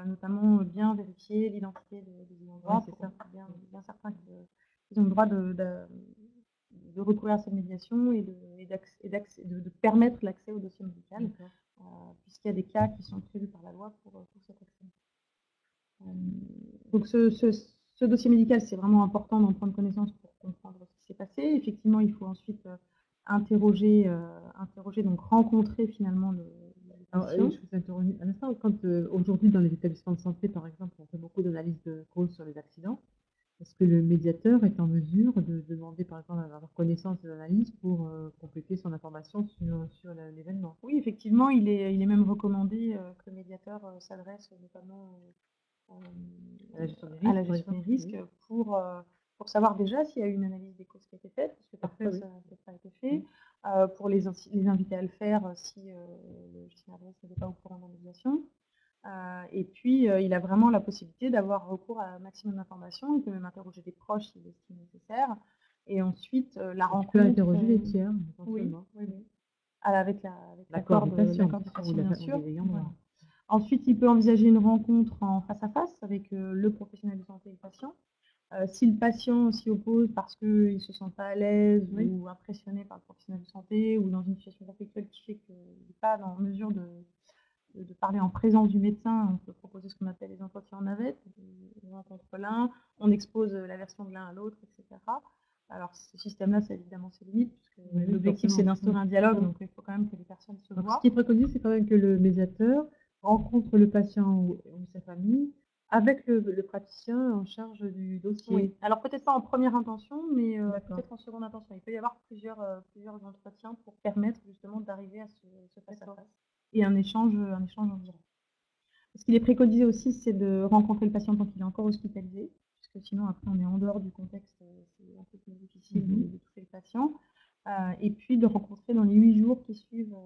[SPEAKER 2] notamment bien vérifier l'identité des endroits pour être bien certain qu'ils ont le droit de recourir à cette médiation et de permettre l'accès au dossier médical, puisqu'il y a des cas qui sont prévus par la loi pour cet accès. Donc ce dossier médical, c'est vraiment important d'en prendre connaissance pour comprendre ce qui s'est passé. Effectivement, il faut ensuite interroger, donc rencontrer finalement le patient.
[SPEAKER 1] Je vous interromps un instant. Quand aujourd'hui dans les établissements de santé, par exemple, on fait beaucoup d'analyses de causes sur les accidents, est-ce que le médiateur est en mesure de demander, par exemple, à avoir connaissance de l'analyse pour compléter son information sur l'événement?
[SPEAKER 2] Oui, effectivement, il est même recommandé que le médiateur s'adresse notamment à la gestion des risques pour savoir déjà s'il y a eu une analyse des causes qui a été faite, parce que parfois ça n'a peut-être pas été fait, pour les inviter à le faire si le gestionnaire de risque n'était pas au courant de la médiation. Et puis, il a vraiment la possibilité d'avoir recours à un maximum d'informations. Il peut même interroger des proches s'il estime nécessaire. Et ensuite, la rencontre...
[SPEAKER 1] Il peut interroger les tiers,
[SPEAKER 2] éventuellement. Oui. Avec l'accord du patient, bien sûr. Ensuite, il peut envisager une rencontre en face à face avec le professionnel de santé et le patient. Si le patient s'y oppose parce qu'il ne se sent pas à l'aise
[SPEAKER 1] Oui.
[SPEAKER 2] ou impressionné par le professionnel de santé ou dans une situation conflictuelle qui fait qu'il n'est pas en mesure de parler en présence du médecin, on peut proposer ce qu'on appelle les entretiens en navette. On rencontre l'un, on expose la version de l'un à l'autre, etc. Alors ce système-là, c'est évidemment ses limites, puisque
[SPEAKER 1] Oui,
[SPEAKER 2] l'objectif c'est
[SPEAKER 1] forcément.
[SPEAKER 2] d'instaurer un dialogue, donc il faut quand même que les personnes se
[SPEAKER 1] Donc, ce
[SPEAKER 2] voient.
[SPEAKER 1] qui est préconisé, c'est quand même que le médiateur rencontre le patient ou sa famille avec le praticien en charge du dossier.
[SPEAKER 2] Oui. Alors peut-être pas en première intention, mais
[SPEAKER 1] D'accord.
[SPEAKER 2] peut-être en seconde intention. Il peut y avoir plusieurs entretiens pour permettre justement d'arriver à ce face-à-face et un échange en direct. Ce qu'il est préconisé aussi, c'est de rencontrer le patient tant qu'il est encore hospitalisé, puisque sinon après on est en dehors du contexte, c'est un peu plus difficile de toucher le patient. Et puis de le rencontrer dans les 8 jours qui suivent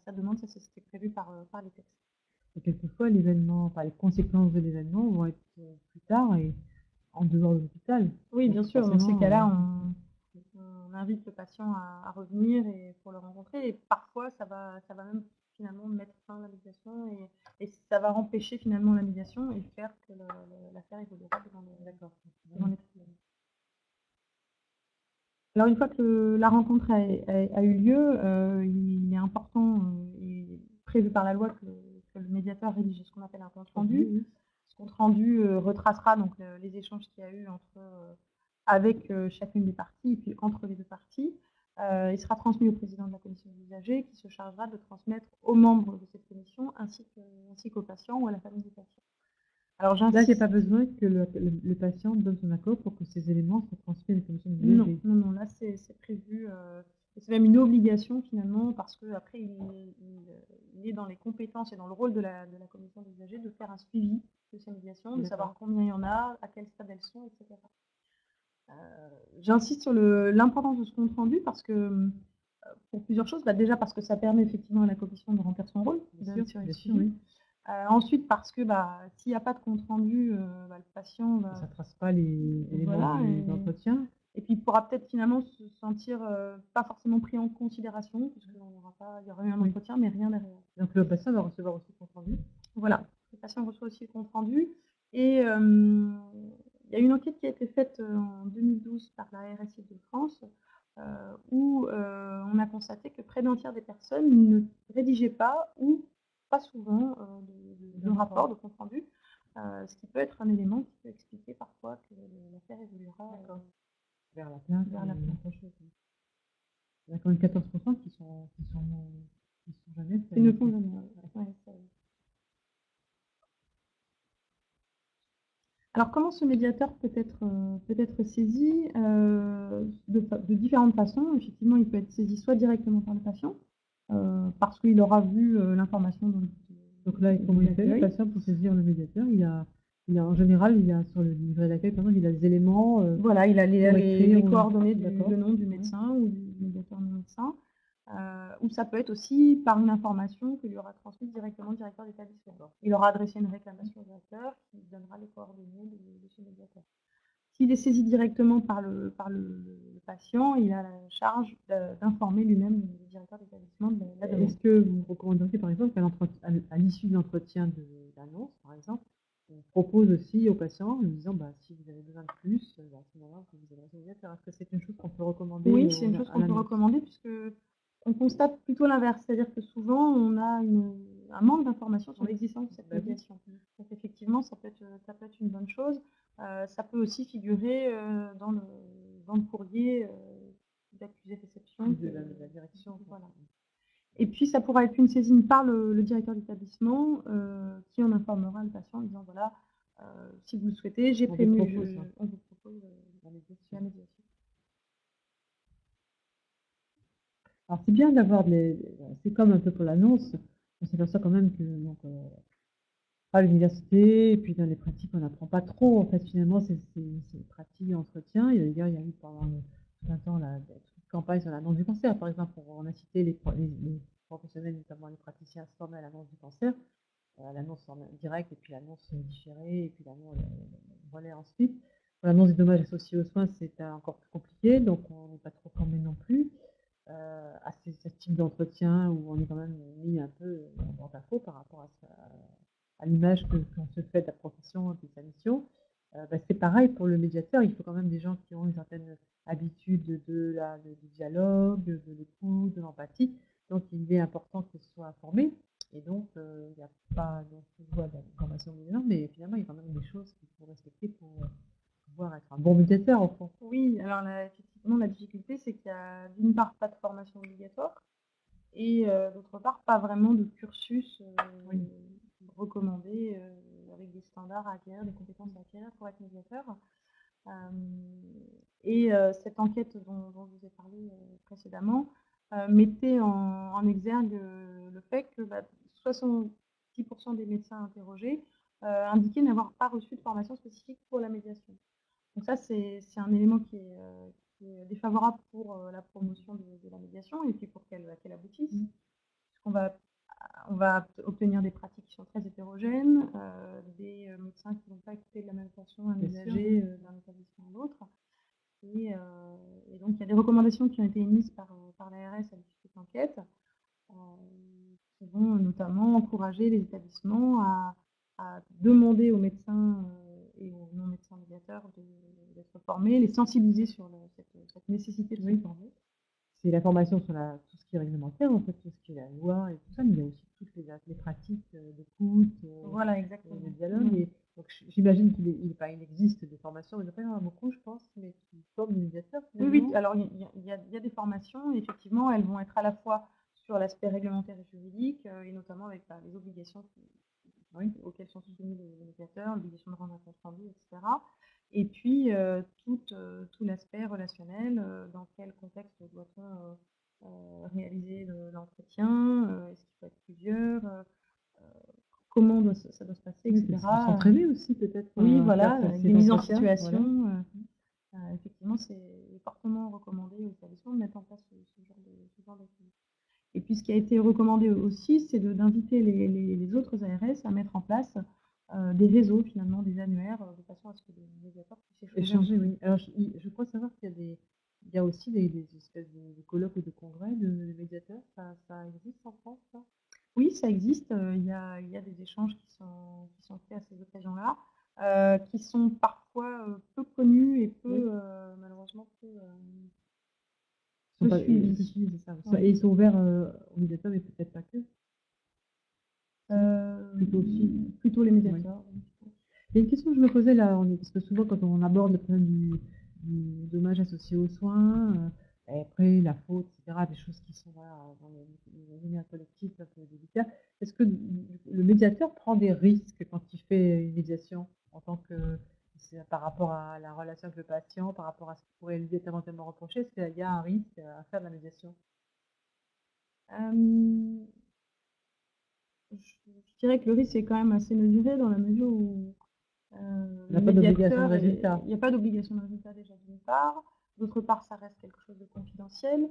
[SPEAKER 2] sa demande, ça c'était prévu par les textes.
[SPEAKER 1] Et quelquefois, l'événement, enfin, les conséquences de l'événement vont être plus tard et en dehors de l'hôpital.
[SPEAKER 2] Oui,
[SPEAKER 1] Donc,
[SPEAKER 2] bien sûr. Dans ces
[SPEAKER 1] forcément,
[SPEAKER 2] cas-là, on invite le patient à revenir et pour le rencontrer. Et parfois, ça va même finalement mettre fin à la médiation et ça va empêcher finalement la médiation et faire que l'affaire évoluera devant les tribunaux. Alors une fois que la rencontre a eu lieu, il est important et prévu par la loi que le médiateur rédige ce qu'on appelle un compte rendu. Ce compte rendu retracera donc les échanges qu'il y a eu avec chacune des parties et puis entre les deux parties. Il sera transmis au président de la commission des usagers qui se chargera de transmettre aux membres de cette commission ainsi qu'aux patients ou à la famille du patient.
[SPEAKER 1] Alors là, il n'y a pas besoin que le patient donne son accord pour que ces éléments soient transmis à la commission des usagers.
[SPEAKER 2] Non, là c'est prévu. C'est même une obligation finalement parce qu'après il est dans les compétences et dans le rôle de la commission des usagers de faire un suivi de ces médiations, de savoir combien il y en a, à quel stade elles sont, etc. J'insiste sur l'importance de ce compte rendu parce que pour plusieurs choses. Déjà parce que ça permet effectivement à la commission de remplir son rôle.
[SPEAKER 1] Bien sûr, oui.
[SPEAKER 2] Ensuite parce que s'il n'y a pas de compte rendu, le patient
[SPEAKER 1] ça ne trace pas les éléments d'entretien.
[SPEAKER 2] Et puis il pourra peut-être finalement se sentir pas forcément pris en considération, puisqu'il y aura eu un entretien, mais rien derrière.
[SPEAKER 1] Donc le patient va recevoir aussi le compte rendu.
[SPEAKER 2] Voilà, le patient reçoit aussi le compte rendu. Et il y a une enquête qui a été faite en 2012 par la RSI de France, où on a constaté que près d'un tiers des personnes ne rédigeaient pas ou pas souvent de rapport, de compte rendu, ce qui peut être un élément qui peut expliquer parfois que l'affaire évoluera
[SPEAKER 1] vers la plainte. Il y a quand même 14% qui sont jamais faits.
[SPEAKER 2] Qui ne font jamais. Alors comment ce médiateur peut être saisi de différentes façons. Effectivement, il peut être saisi soit directement par le patient, parce qu'il aura vu l'information dans le
[SPEAKER 1] Donc là, comment il fait le patient pour saisir le médiateur? En général, il y a sur le livret d'accueil, par exemple, il a des éléments.
[SPEAKER 2] Voilà, il a les coordonnées, le nom du médecin ou du médiateur non médecin. Ou ça peut être aussi par une information que lui aura transmise directement le directeur d'établissement. Il aura adressé une réclamation au directeur qui donnera les coordonnées de ce médiateur. S'il est saisi directement par le patient, il a la charge d'informer lui-même le directeur d'établissement de la demande.
[SPEAKER 1] Est-ce que vous recommanderiez par exemple qu'à l'issue de l'entretien d'annonce, par exemple, on propose aussi au patient en lui disant si vous avez besoin de plus, à ce moment-là, vous adressez au médiateur. Est-ce que c'est une chose qu'on peut recommander?
[SPEAKER 2] Oui, c'est une chose qu'on peut recommander puisque on constate plutôt l'inverse, c'est-à-dire que souvent on a un manque d'information sur l'existence de cette médiation. Donc effectivement, ça peut être une bonne chose. Ça peut aussi figurer dans le courrier d'accusé-réception
[SPEAKER 1] de la direction.
[SPEAKER 2] Voilà. Et puis ça pourra être une saisine par le directeur d'établissement qui en informera le patient en disant voilà, si vous le souhaitez, j'ai prévenu, on vous propose la médiation.
[SPEAKER 1] Alors c'est bien d'avoir c'est comme un peu pour l'annonce, on s'aperçoit quand même que à l'université et puis dans les pratiques on n'apprend pas trop en fait finalement ces pratiques d'entretien. Et d'ailleurs il y a eu pendant tout un temps toute campagne sur l'annonce du cancer par exemple, on a cité les professionnels, notamment les praticiens, se former à l'annonce du cancer, l'annonce en direct et puis l'annonce différée et puis l'annonce relais ensuite. Pour l'annonce des dommages associés aux soins c'est encore plus compliqué, donc on n'est pas trop formé non plus à ce type d'entretien où on est quand même mis un peu en porte-à-faux par rapport à l'image qu'on se fait de la profession et de sa mission. C'est pareil pour le médiateur, il faut quand même des gens qui ont une certaine habitude du dialogue, de l'écoute, de l'empathie. Donc il est important que ce soit formé et donc il n'y a pas non plus de la formation minimum, mais finalement il y a quand même des choses qu'il faut respecter pour pouvoir être un bon médiateur au fond.
[SPEAKER 2] Oui, alors effectivement, la difficulté, c'est qu'il y a d'une part pas de formation obligatoire et d'autre part pas vraiment de cursus
[SPEAKER 1] Oui.
[SPEAKER 2] recommandé avec des standards à acquérir, des compétences à acquérir pour être médiateur. Cette enquête dont je vous ai parlé précédemment mettait en exergue le fait que 70% des médecins interrogés indiquaient n'avoir pas reçu de formation spécifique pour la médiation. Donc ça, c'est un élément qui est défavorable pour la promotion de la médiation et puis pour qu'elle aboutisse. On va obtenir des pratiques qui sont très hétérogènes, des médecins qui ne vont pas écouter de la même façon un usager d'un établissement à l'autre. Et donc, il y a des recommandations qui ont été émises par l'ARS à l'issue de cette enquête, qui vont notamment encourager les établissements à demander aux médecins et aux non-médecins médiateurs d'être formés, les sensibiliser sur cette nécessité de se former.
[SPEAKER 1] C'est la formation sur tout ce qui est réglementaire, en fait, tout ce qui est la loi et tout ça, mais il y a aussi toutes les pratiques d'écoute,
[SPEAKER 2] voilà, exactement.
[SPEAKER 1] de dialogue. Et donc, j'imagine qu'il existe des formations, mais il n'y en a pas vraiment beaucoup, je pense, mais qui forment des médiateurs.
[SPEAKER 2] Oui, alors il y a des formations, et effectivement, elles vont être à la fois sur l'aspect réglementaire et juridique, et notamment avec les obligations auxquelles sont soumis les médiateurs, l'obligation de rendre un compte rendu, etc. Et puis tout l'aspect relationnel, dans quel contexte doit-on réaliser l'entretien, est-ce qu'il faut être plusieurs, comment ça doit se passer, etc.
[SPEAKER 1] S'entraîner aussi peut-être.
[SPEAKER 2] Oui, voilà, des mises en situation. Voilà. Effectivement, c'est fortement recommandé aux établissements de mettre en place ce genre d'activité. Et puis ce qui a été recommandé aussi, c'est d'inviter les autres ARS à mettre en place des réseaux, finalement, des annuaires, de façon à ce que les médiateurs puissent échanger.
[SPEAKER 1] Oui. Alors, je crois savoir qu'il y a aussi des espèces de colloques ou de congrès de médiateurs. Ça existe en France, ça?
[SPEAKER 2] Oui, ça existe. Il y a des échanges qui sont faits à ces occasions-là, qui sont parfois peu connus et malheureusement peu suivis.
[SPEAKER 1] Et ils sont ouverts aux médiateurs, mais peut-être pas que.
[SPEAKER 2] Plutôt les médiateurs.
[SPEAKER 1] Il y a une question que je me posais là, parce que souvent quand on aborde le problème du dommage associé aux soins, et après la faute, etc., des choses qui sont dans les liens collectifs un peu délicats, est-ce que le médiateur prend des risques quand il fait une médiation en tant que par rapport à la relation avec le patient, par rapport à ce qui pourrait lui être éventuellement reproché? Est-ce qu'il y a un risque à faire de la médiation?
[SPEAKER 2] Je dirais que le risque est quand même assez mesuré dans la mesure où
[SPEAKER 1] il n'y a pas d'obligation de résultat.
[SPEAKER 2] Il n'y a pas d'obligation de résultat déjà d'une part. D'autre part, ça reste quelque chose de confidentiel.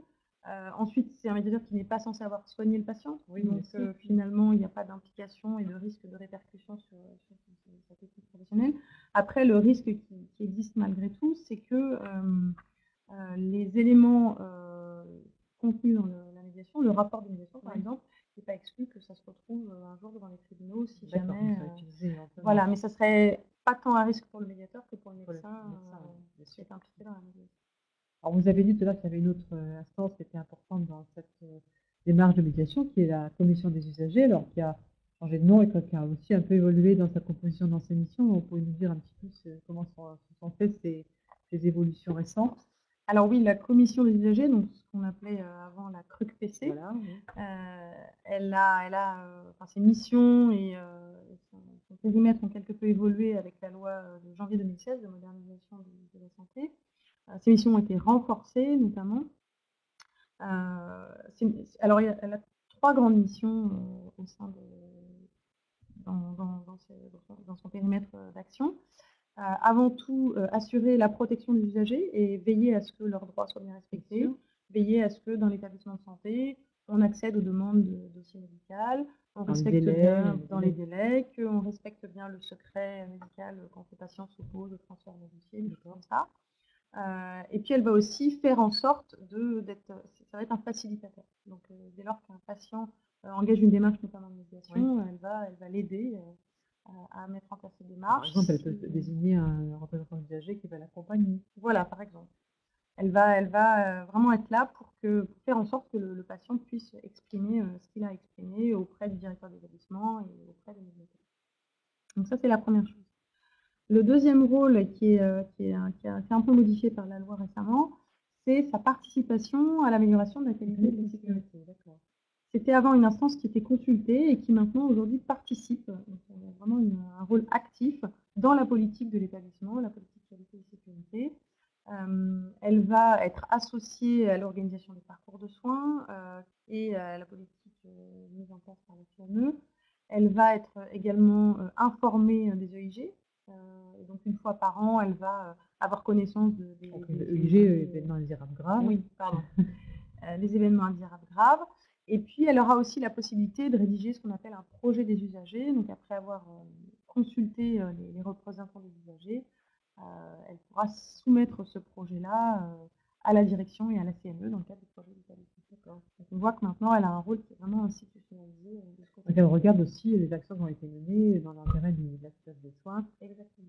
[SPEAKER 2] Ensuite, c'est un médiateur qui n'est pas censé avoir soigné le patient.
[SPEAKER 1] Oui,
[SPEAKER 2] donc finalement, il n'y a pas d'implication et de risque de répercussion sur cette équipe professionnelle. Après, le risque qui existe malgré tout, c'est que les éléments contenus dans la médiation, le rapport de médiation par exemple, n'est pas exclu que ça se retrouve un jour devant les tribunaux si jamais. Voilà, mais ça serait pas tant un risque pour le médiateur que pour le médecin qui est impliqué dans la médiation.
[SPEAKER 1] Alors vous avez dit tout à l'heure qu'il y avait une autre instance qui était importante dans cette démarche de médiation, qui est la commission des usagers, alors qui a changé de nom et qui a aussi un peu évolué dans sa composition dans ses missions. Vous pouvez nous dire un petit peu comment se sont faites ces évolutions récentes?
[SPEAKER 2] Alors oui, la commission des usagers, donc ce qu'on appelait avant la CRUC-PC, voilà, elle a ses missions et son périmètre ont quelque peu évolué avec la loi de janvier 2016 de modernisation de la santé. Ces missions ont été renforcées notamment. Alors elle a 3 grandes missions au sein dans son périmètre d'action. Avant tout, assurer la protection des usagers et veiller à ce que leurs droits soient bien respectés, veiller à ce que dans l'établissement de santé, on accède aux demandes de dossier médical, on respecte bien dans les délais, qu'on respecte bien le secret médical quand le patient s'oppose au transfert de dossier, des choses comme ça. Et puis elle va aussi faire en sorte ça va être un facilitateur. Donc dès lors qu'un patient engage une démarche notamment de médiation, elle va l'aider à mettre en place ces
[SPEAKER 1] Par
[SPEAKER 2] démarches.
[SPEAKER 1] exemple, elle peut désigner un représentant d'usager qui va l'accompagner.
[SPEAKER 2] Voilà, par exemple. Elle va vraiment être là pour faire en sorte que le patient puisse exprimer ce qu'il a exprimé auprès du directeur d'établissement et auprès des médiateurs. Donc ça, c'est la première chose. Le deuxième rôle qui a été un peu modifié par la loi récemment, c'est sa participation à l'amélioration de la qualité de la sécurité. C'était avant une instance qui était consultée et qui maintenant aujourd'hui participe. Donc, elle a vraiment un rôle actif dans la politique de l'établissement, la politique qualité et sécurité. Elle va être associée à l'organisation des parcours de soins et à la politique mise en place par la CME. Elle va être également informée des EIG. Donc une fois par an, elle va avoir connaissance des
[SPEAKER 1] EIG, événements indésirables graves.
[SPEAKER 2] Oui, pardon. Les événements indésirables graves. Et puis, elle aura aussi la possibilité de rédiger ce qu'on appelle un projet des usagers. Donc, après avoir consulté les représentants des usagers, elle pourra soumettre ce projet-là à la direction et à la CME dans le cadre du projet de qualité. Donc, on voit que maintenant, elle a un rôle qui est vraiment institutionnalisé.
[SPEAKER 1] Donc, elle regarde aussi les actions qui ont été menées dans l'intérêt de la sécurité des soins,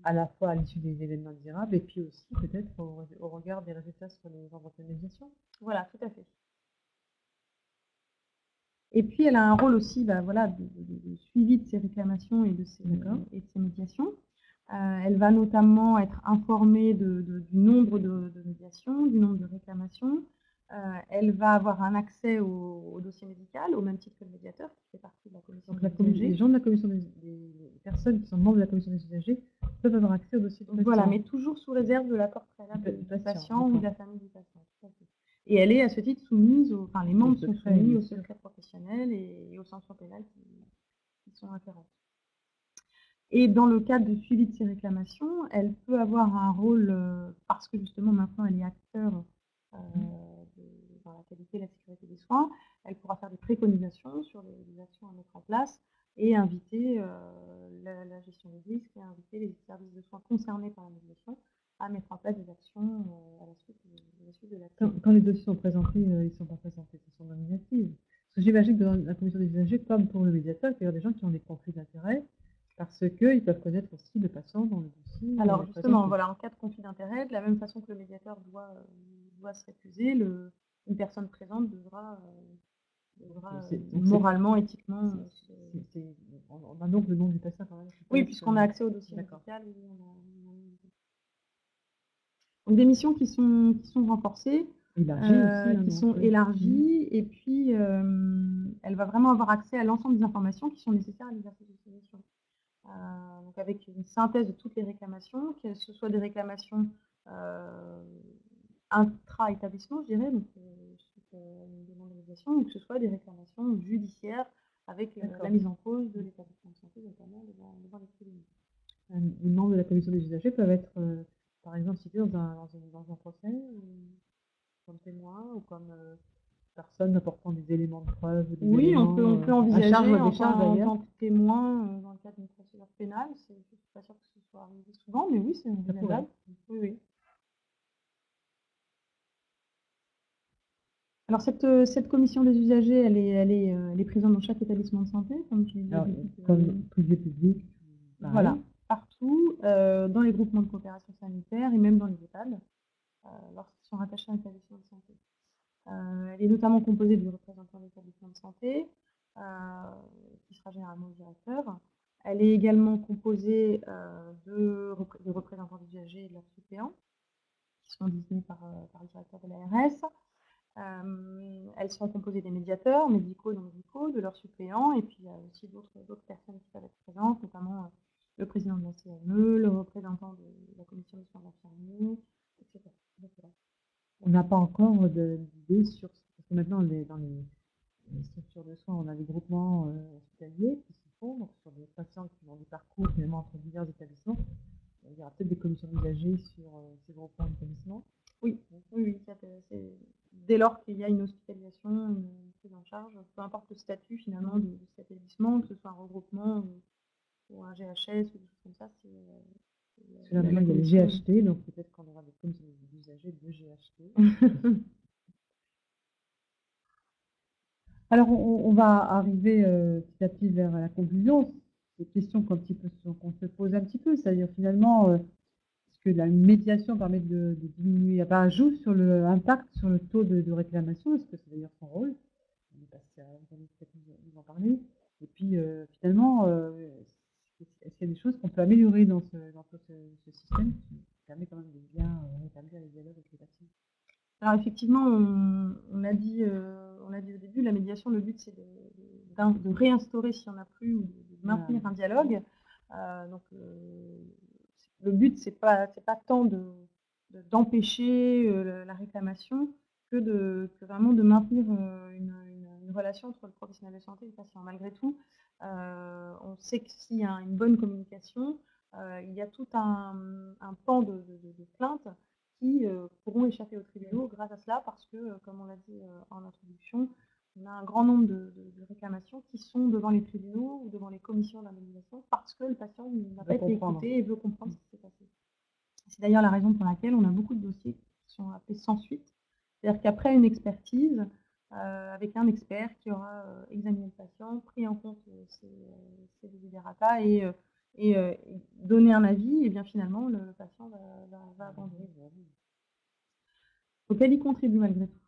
[SPEAKER 1] à la fois à l'issue des événements indésirables et puis aussi peut-être au regard des résultats sur les ordres de médiation.
[SPEAKER 2] Voilà, tout à fait. Et puis, elle a un rôle aussi de suivi de ces réclamations et de ces médiations. Elle va notamment être informée du nombre de médiations, du nombre de réclamations. Elle va avoir un accès au dossier médical, au même titre que le médiateur, qui fait partie de la commission des usagers.
[SPEAKER 1] Les gens de la commission des personnes qui sont membres de la commission des usagers peuvent avoir accès au dossier du patient.
[SPEAKER 2] Voilà, mais toujours sous réserve de l'accord préalable du patient ou de la famille du patient. Et elle est à ce titre soumise, les membres sont soumis au secret professionnel et aux sanctions pénales qui sont afférentes. Et dans le cadre du suivi de ces réclamations, elle peut avoir un rôle, parce que justement maintenant elle est acteur dans la qualité et la sécurité des soins, elle pourra faire des préconisations sur les actions à mettre en place et inviter la gestion des risques et inviter les services de soins concernés par la médiation à mettre en place des actions à la suite de la
[SPEAKER 1] Quand les dossiers sont présentés, ils ne sont pas présentés de façon nominative. Parce que j'imagine que dans la commission des usagers, comme pour le médiateur, il y a des gens qui ont des conflits d'intérêts parce qu'ils peuvent connaître aussi le patient dans le dossier.
[SPEAKER 2] Alors justement, voilà, en cas de conflit d'intérêts, de la même façon que le médiateur doit se récuser, une personne présente devra moralement, éthiquement.
[SPEAKER 1] On a donc le nom du patient quand même.
[SPEAKER 2] Oui, puisqu'on a accès au dossier médical. Donc des missions qui sont renforcées, qui sont élargies, et puis elle va vraiment avoir accès à l'ensemble des informations qui sont nécessaires à l'exercice de ces missions. Donc avec une synthèse de toutes les réclamations, que ce soit des réclamations intra-établissement, je dirais, donc une demande de médiation, ou que ce soit des réclamations judiciaires avec la mise en cause de l'établissement de santé, notamment devant les tribunaux.
[SPEAKER 1] Les membres de la commission des usagers peuvent être, par exemple, cités dans un procès, comme témoin ou comme personne apportant des éléments de preuve.
[SPEAKER 2] Oui, on peut envisager en tant que témoin dans le cadre d'une procédure pénale. Je ne suis pas sûre que ce soit arrivé souvent, mais oui, c'est envisageable. Oui. Alors cette commission des usagers, elle est présente dans chaque établissement de santé, comme je l'ai dit.
[SPEAKER 1] Comme privé public.
[SPEAKER 2] Voilà, partout, dans les groupements de coopération sanitaire et même dans les EHPAD, lorsqu'ils sont rattachés à un établissement de santé. Elle est notamment composée du représentant de l'établissement de santé, qui sera généralement le directeur. Elle est également composée de représentants des usagers et de leurs suppléants, qui sont désignés par le directeur de l'ARS. Elles sont composées des médiateurs médicaux, non médicaux, de leurs suppléants, et puis il y a aussi d'autres personnes qui peuvent être présentes, notamment le président de la CME, le représentant de la commission des soins infirmiers, etc.
[SPEAKER 1] On n'a pas encore d'idée sur ce parce que maintenant dans les structures de soins, on a des groupements hospitaliers qui se font, donc sur des patients qui ont des parcours finalement entre divers établissements. Il y aura peut-être des commissions d'usagers sur ces groupements d'établissements.
[SPEAKER 2] Oui. Dès lors qu'il y a une hospitalisation, une prise en charge, peu importe le statut finalement de cet établissement, que ce soit un regroupement ou un GHS ou des choses comme ça,
[SPEAKER 1] là, maintenant, il y a les GHT, donc peut-être qu'on aura des commissions d'usagers de GHT. Alors, on va arriver petit à petit vers la conclusion. des questions qu'on se pose un petit peu. C'est-à-dire finalement, est-ce que la médiation permet de diminuer, joue sur l'impact sur le taux de réclamation? Est-ce que c'est d'ailleurs son rôle? On est passé à vous allez peut-être nous en parler. Et puis, finalement, est-ce qu'il y a des choses qu'on peut améliorer dans ce système qui permet quand même de bien rétablir les dialogues avec les patients?
[SPEAKER 2] Alors effectivement, on a dit au début, la médiation, le but c'est de réinstaurer s'il n'y en a plus ou de maintenir un dialogue. Donc le but c'est pas tant d'empêcher la réclamation que vraiment de maintenir une relation entre le professionnel de santé et le patient. Malgré tout, on sait que s'il y a une bonne communication, il y a tout un pan de plaintes qui pourront échapper aux tribunaux grâce à cela, parce que, comme on l'a dit en introduction, on a un grand nombre de réclamations qui sont devant les tribunaux ou devant les commissions d'indemnisation parce que le patient n'a pas été écouté et veut comprendre ce qui s'est passé. C'est d'ailleurs la raison pour laquelle on a beaucoup de dossiers qui sont appelés sans suite. C'est-à-dire qu'après une expertise, avec un expert qui aura examiné le patient, pris en compte ses desiderata et donner un avis, et bien finalement le patient va abandonner. Donc elle y contribue malgré tout.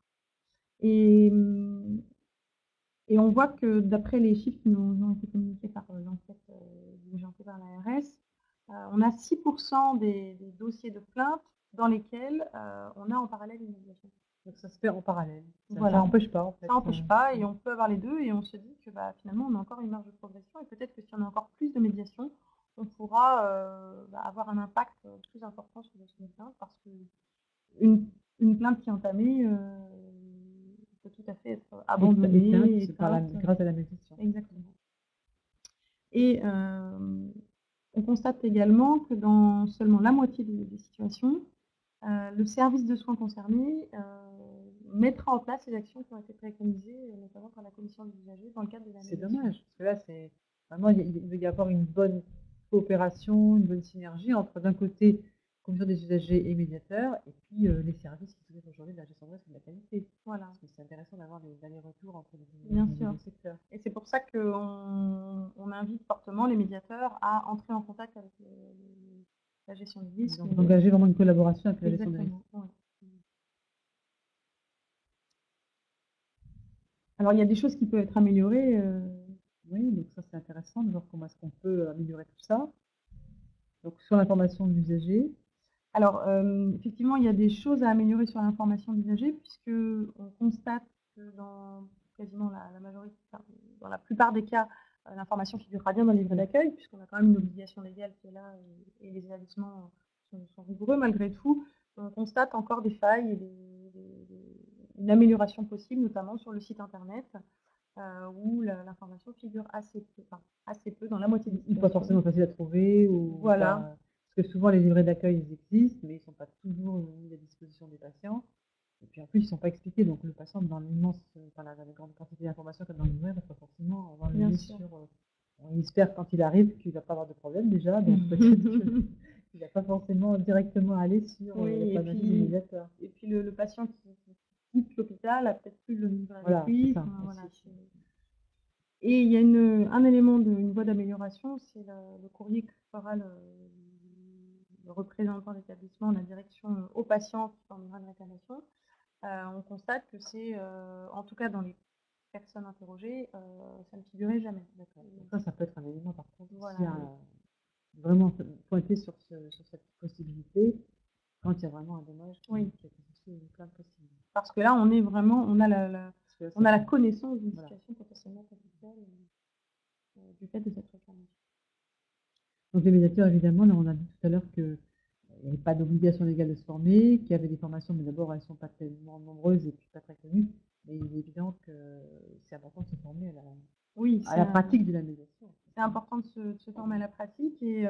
[SPEAKER 2] Et on voit que d'après les chiffres qui nous ont été communiqués par l'enquête diligentée par l'ARS, on a 6% des dossiers de plainte dans lesquels on a en parallèle une médiation.
[SPEAKER 1] Donc ça se fait en parallèle.
[SPEAKER 2] Voilà.
[SPEAKER 1] Ça n'empêche pas, en fait.
[SPEAKER 2] Ça n'empêche pas, et on peut avoir les deux, et on se dit que finalement on a encore une marge de progression, et peut-être que si on a encore plus de médiation, on pourra avoir un impact plus important sur le dossier de plainte, parce qu'une plainte qui est entamée peut tout à fait être abandonnée.
[SPEAKER 1] Grâce à la médiation.
[SPEAKER 2] Exactement. Et on constate également que dans seulement la moitié des situations, le service de soins concerné mettra en place les actions qui ont été préconisées, notamment par la commission des usagers dans le cadre de la médiation.
[SPEAKER 1] C'est dommage, parce que là, c'est vraiment, il veut y avoir une bonne coopération, une bonne synergie entre, d'un côté, commission des usagers et médiateurs, et puis les services qui s'occupent aujourd'hui de la gestion de risque et de la qualité.
[SPEAKER 2] Voilà.
[SPEAKER 1] Parce que c'est intéressant d'avoir des allers-retours entre
[SPEAKER 2] Bien
[SPEAKER 1] les
[SPEAKER 2] sûr.
[SPEAKER 1] deux secteurs.
[SPEAKER 2] Et c'est pour ça qu'on invite fortement les médiateurs à entrer en contact avec la gestion du risque.
[SPEAKER 1] Donc, engager vraiment une collaboration avec la gestion du risque.
[SPEAKER 2] Ouais. Alors, il y a des choses qui peuvent être améliorées.
[SPEAKER 1] Oui, donc ça, c'est intéressant de voir comment est-ce qu'on peut améliorer tout ça. Donc, sur l'information de l'usager.
[SPEAKER 2] Alors, effectivement, il y a des choses à améliorer sur l'information de l'usager, puisqu'on constate que dans quasiment la majorité, dans la plupart des cas, l'information figurera bien dans le livret d'accueil, puisqu'on a quand même une obligation légale qui est là, et les établissements sont rigoureux malgré tout. On constate encore des failles et une amélioration possible, notamment sur le site internet, où l'information figure assez peu, dans la moitié des situations.
[SPEAKER 1] Pas forcément facile à trouver.
[SPEAKER 2] Voilà.
[SPEAKER 1] Parce que souvent, les livrets d'accueil, ils existent, mais ils ne sont pas toujours mis à disposition des patients. Et puis en plus, ils ne sont pas expliqués. Donc le patient, dans la grande quantité d'informations qu'il y a dans le livret, il ne va pas forcément avoir le nez sur. On espère quand il arrive qu'il ne va pas avoir de problème déjà. Donc peut-être qu'il ne va pas forcément directement aller sur les panaches du médiateur.
[SPEAKER 2] Et puis le patient qui quitte l'hôpital a peut-être plus le livret avec lui. Et il y a un élément une voie d'amélioration, c'est le courrier que fera le représentant d'établissement, la direction au patient qui formulera une réclamation. On constate que c'est, en tout cas dans les personnes interrogées, ça ne figurait jamais.
[SPEAKER 1] Donc ça peut être un élément par contre.
[SPEAKER 2] Voilà.
[SPEAKER 1] Vraiment pointer sur cette possibilité quand il y a vraiment un dommage.
[SPEAKER 2] Oui.
[SPEAKER 1] Qui est plein de possibilités.
[SPEAKER 2] Parce que là, on a la connaissance d'une situation potentiellement conflictuelle du fait de cette réclamation.
[SPEAKER 1] Donc les médiateurs, évidemment, là on a dit tout à l'heure qu'il n'y avait pas d'obligation légale de se former, qu'il y avait des formations, mais d'abord elles ne sont pas tellement nombreuses et puis pas très connues. Mais il est évident que c'est important de se former à la pratique de la médiation.
[SPEAKER 2] C'est important de se former à la pratique et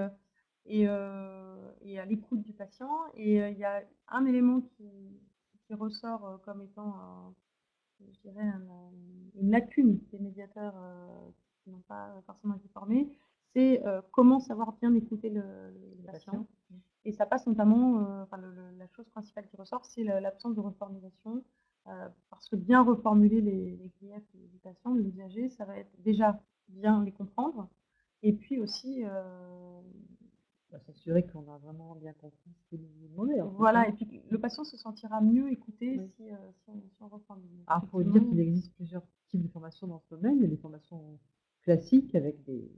[SPEAKER 2] à l'écoute du patient. Et il y a un élément qui ressort comme étant, je dirais, une lacune des médiateurs qui n'ont pas forcément été formés, c'est comment savoir bien écouter le patient. Et ça passe notamment, la chose principale qui ressort, c'est l'absence de reformulation, parce que bien reformuler les griefs du patient, de l'usager, ça va être déjà bien les comprendre, Et puis aussi,
[SPEAKER 1] s'assurer qu'on a vraiment bien compris ce que vous demandez.
[SPEAKER 2] voilà, et puis le patient se sentira mieux écouté
[SPEAKER 1] Oui.
[SPEAKER 2] si on reprend.
[SPEAKER 1] Alors, il faut dire qu'il existe plusieurs types de formations dans ce domaine. Il y a des formations classiques avec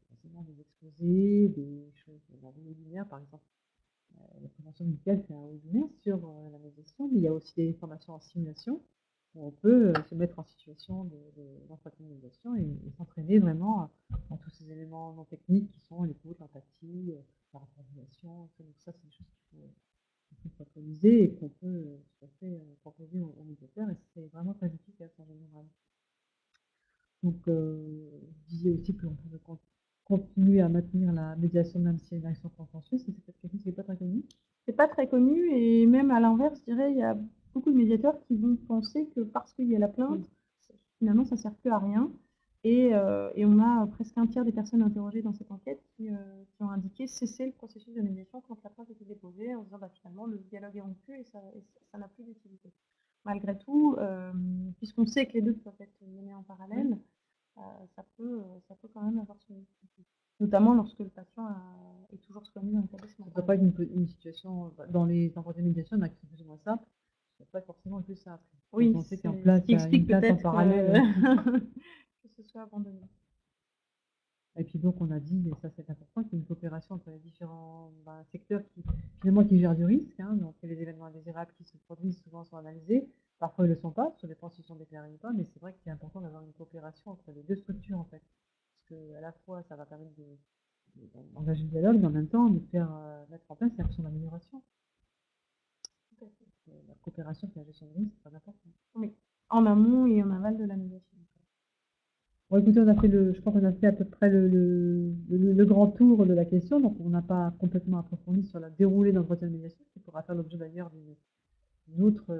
[SPEAKER 1] forcément des exposés, des choses, des webinaires, par exemple. La formation médicale fait un webinaire sur la médiation, mais il y a aussi des formations en simulation où on peut se mettre en situation d'entretien de médiation et s'entraîner vraiment à tous ces éléments non techniques qui sont l'écoute, l'empathie, la représentation. Donc ça, c'est des choses qu'il faut actualiser et qu'on peut tout à fait proposer aux médiateurs, et c'est vraiment très efficace en général. Donc, je disais aussi qu'on pouvait continuer à maintenir la médiation même si il y a une action contentieuse, c'est peut-être quelque chose qui n'est pas très connu.
[SPEAKER 2] C'est pas très connu, et même à l'inverse, je dirais, il y a beaucoup de médiateurs qui vont penser que parce qu'il y a la plainte, finalement, ça ne sert plus à rien. Et on a presque un tiers des personnes interrogées dans cette enquête qui ont indiqué cesser le processus de médiation quand la plainte était déposée, en disant finalement le dialogue est rompu et ça n'a plus d'utilité. Malgré tout, puisqu'on sait que les deux peuvent être menés en parallèle, ça peut quand même avoir son utilité. Notamment lorsque le patient est toujours soigné dans l'établissement.
[SPEAKER 1] Ça ne peut pas être une situation, dans les entretiens de médiation, il y en a qui sont plus ou moins simples, ça ne peut pas forcément être plus simple.
[SPEAKER 2] Oui,
[SPEAKER 1] on sait qu'en place,
[SPEAKER 2] ce qui explique peut-être
[SPEAKER 1] en parallèle.
[SPEAKER 2] Que ce soit abandonné.
[SPEAKER 1] Et puis donc on a dit, et ça c'est important, qu'il y ait une coopération entre les différents secteurs qui gèrent du risque. Donc les événements indésirables qui se produisent souvent sont analysés, parfois ils ne le sont pas, ça dépend s'ils sont déclarés ou pas, mais c'est vrai qu'il est important d'avoir une coopération entre les deux structures en fait. Parce qu'à la fois ça va permettre d'engager le dialogue, mais en même temps de mettre en place une action d'amélioration. La coopération et la gestion de risque, c'est très important.
[SPEAKER 2] Oui, en amont et en aval de la médiation.
[SPEAKER 1] Bon, écoutez, je crois qu'on a fait à peu près le grand tour de la question, donc on n'a pas complètement approfondi sur la déroulée d'entretien de médiation, qui pourra faire l'objet d'ailleurs d'une autre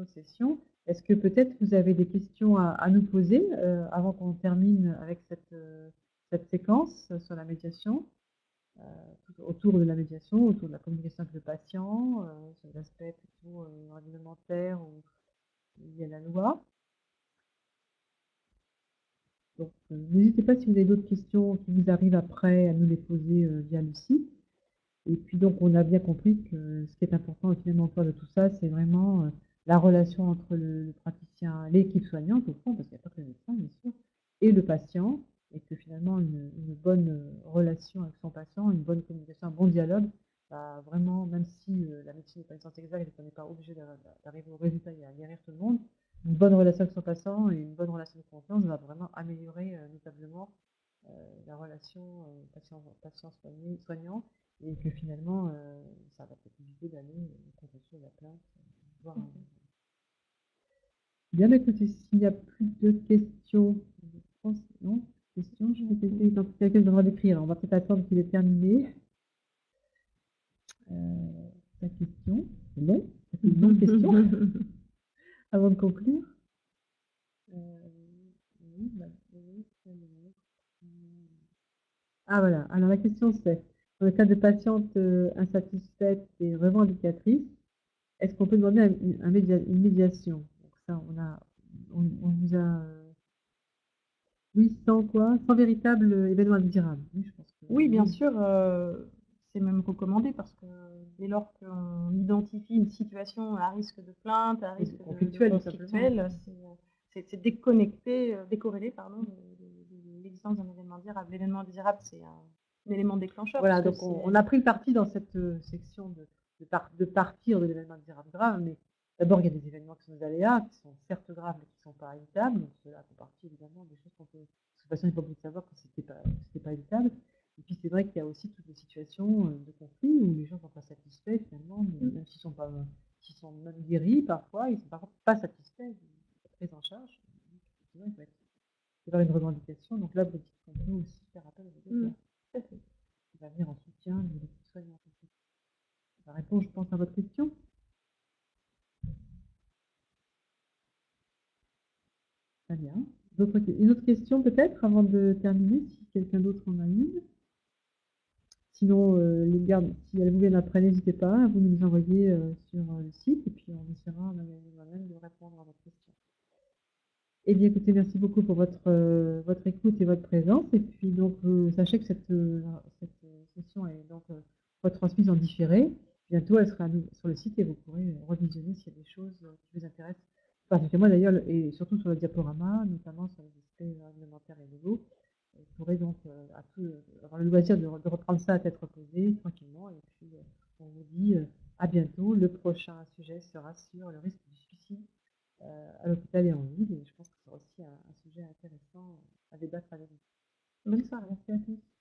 [SPEAKER 1] session. Est-ce que peut-être vous avez des questions à nous poser avant qu'on termine avec cette séquence sur la médiation, autour de la médiation, autour de la communication avec le patient, sur l'aspect plutôt réglementaire ou lié à la loi? Donc, n'hésitez pas si vous avez d'autres questions qui vous arrivent après à nous les poser via le site. Et puis donc, on a bien compris que ce qui est important finalement de tout ça, c'est vraiment la relation entre le praticien, l'équipe soignante au fond, parce qu'il n'y a pas que le médecin bien sûr, et le patient, et que finalement une bonne relation avec son patient, une bonne communication, un bon dialogue, vraiment, même si la médecine n'est pas une science exacte et qu'on n'est pas obligé d'arriver au résultat et à guérir tout le monde, une bonne relation avec son patient et une bonne relation de confiance va vraiment améliorer notablement la relation patient-soignant, et que finalement, ça va peut-être éviter d'aller contentieux à la plainte. Bien, écoutez, s'il n'y a plus de questions, je pense, non, questions, je vais essayer dans quelqu'un de d'écrire. On va peut-être attendre qu'il ait terminé. Sa question, c'est long, c'est une longue question, avant de conclure. Ah voilà, alors la question c'est, dans le cas de patientes insatisfaites et revendicatrices, est-ce qu'on peut demander une médiation? Donc ça, on vous a... oui, sans véritable événement indésirable. Oui, je pense que,
[SPEAKER 2] oui, bien sûr, c'est même recommandé parce que dès lors qu'on identifie une situation à risque de plainte, à risque de conflictuel, c'est décorrélé de l'existence d'un événement indésirable. L'événement indésirable, c'est un élément déclencheur.
[SPEAKER 1] Voilà, donc on a pris le parti dans cette section de partir de l'événement indésirable grave, mais d'abord il y a des événements qui sont des aléas, qui sont certes graves, mais qui ne sont pas évitables. Donc cela fait partie évidemment des choses qu'on peut... Parce que le patient n'est pas obligé de savoir que ce n'était pas évitable. Et puis c'est vrai qu'il y a aussi toutes les situations de conflit où les gens ne sont pas satisfaits finalement, même s'ils sont même guéris parfois, ils ne sont par contre pas satisfaits de la prise en charge. Il va y avoir une revendication, donc là, on peut aussi faire appel aux médiateurs. Il va venir en soutien de l'équipe soignante. Ça répond, je pense, à votre question. Très bien. Une autre question peut-être avant de terminer, si quelqu'un d'autre en a une. Sinon, les gardes, si elles vous viennent après, n'hésitez pas à vous nous les envoyer sur le site et puis on essaiera moi-même de répondre à votre question. Eh bien, écoutez, merci beaucoup pour votre écoute et votre présence. Et puis, donc, sachez que cette session est donc retransmise en différé. Bientôt, elle sera sur le site et vous pourrez revisionner s'il y a des choses qui vous intéressent. Particulièrement d'ailleurs, et surtout sur le diaporama, notamment sur les aspects réglementaires et légaux. Vous pourrez donc avoir le loisir de reprendre ça à tête reposée, tranquillement. Et puis, on vous dit à bientôt. Le prochain sujet sera sur le risque du suicide à l'hôpital et en ville. Et je pense que c'est aussi un sujet intéressant à débattre avec vous. Bonne soirée, merci à tous.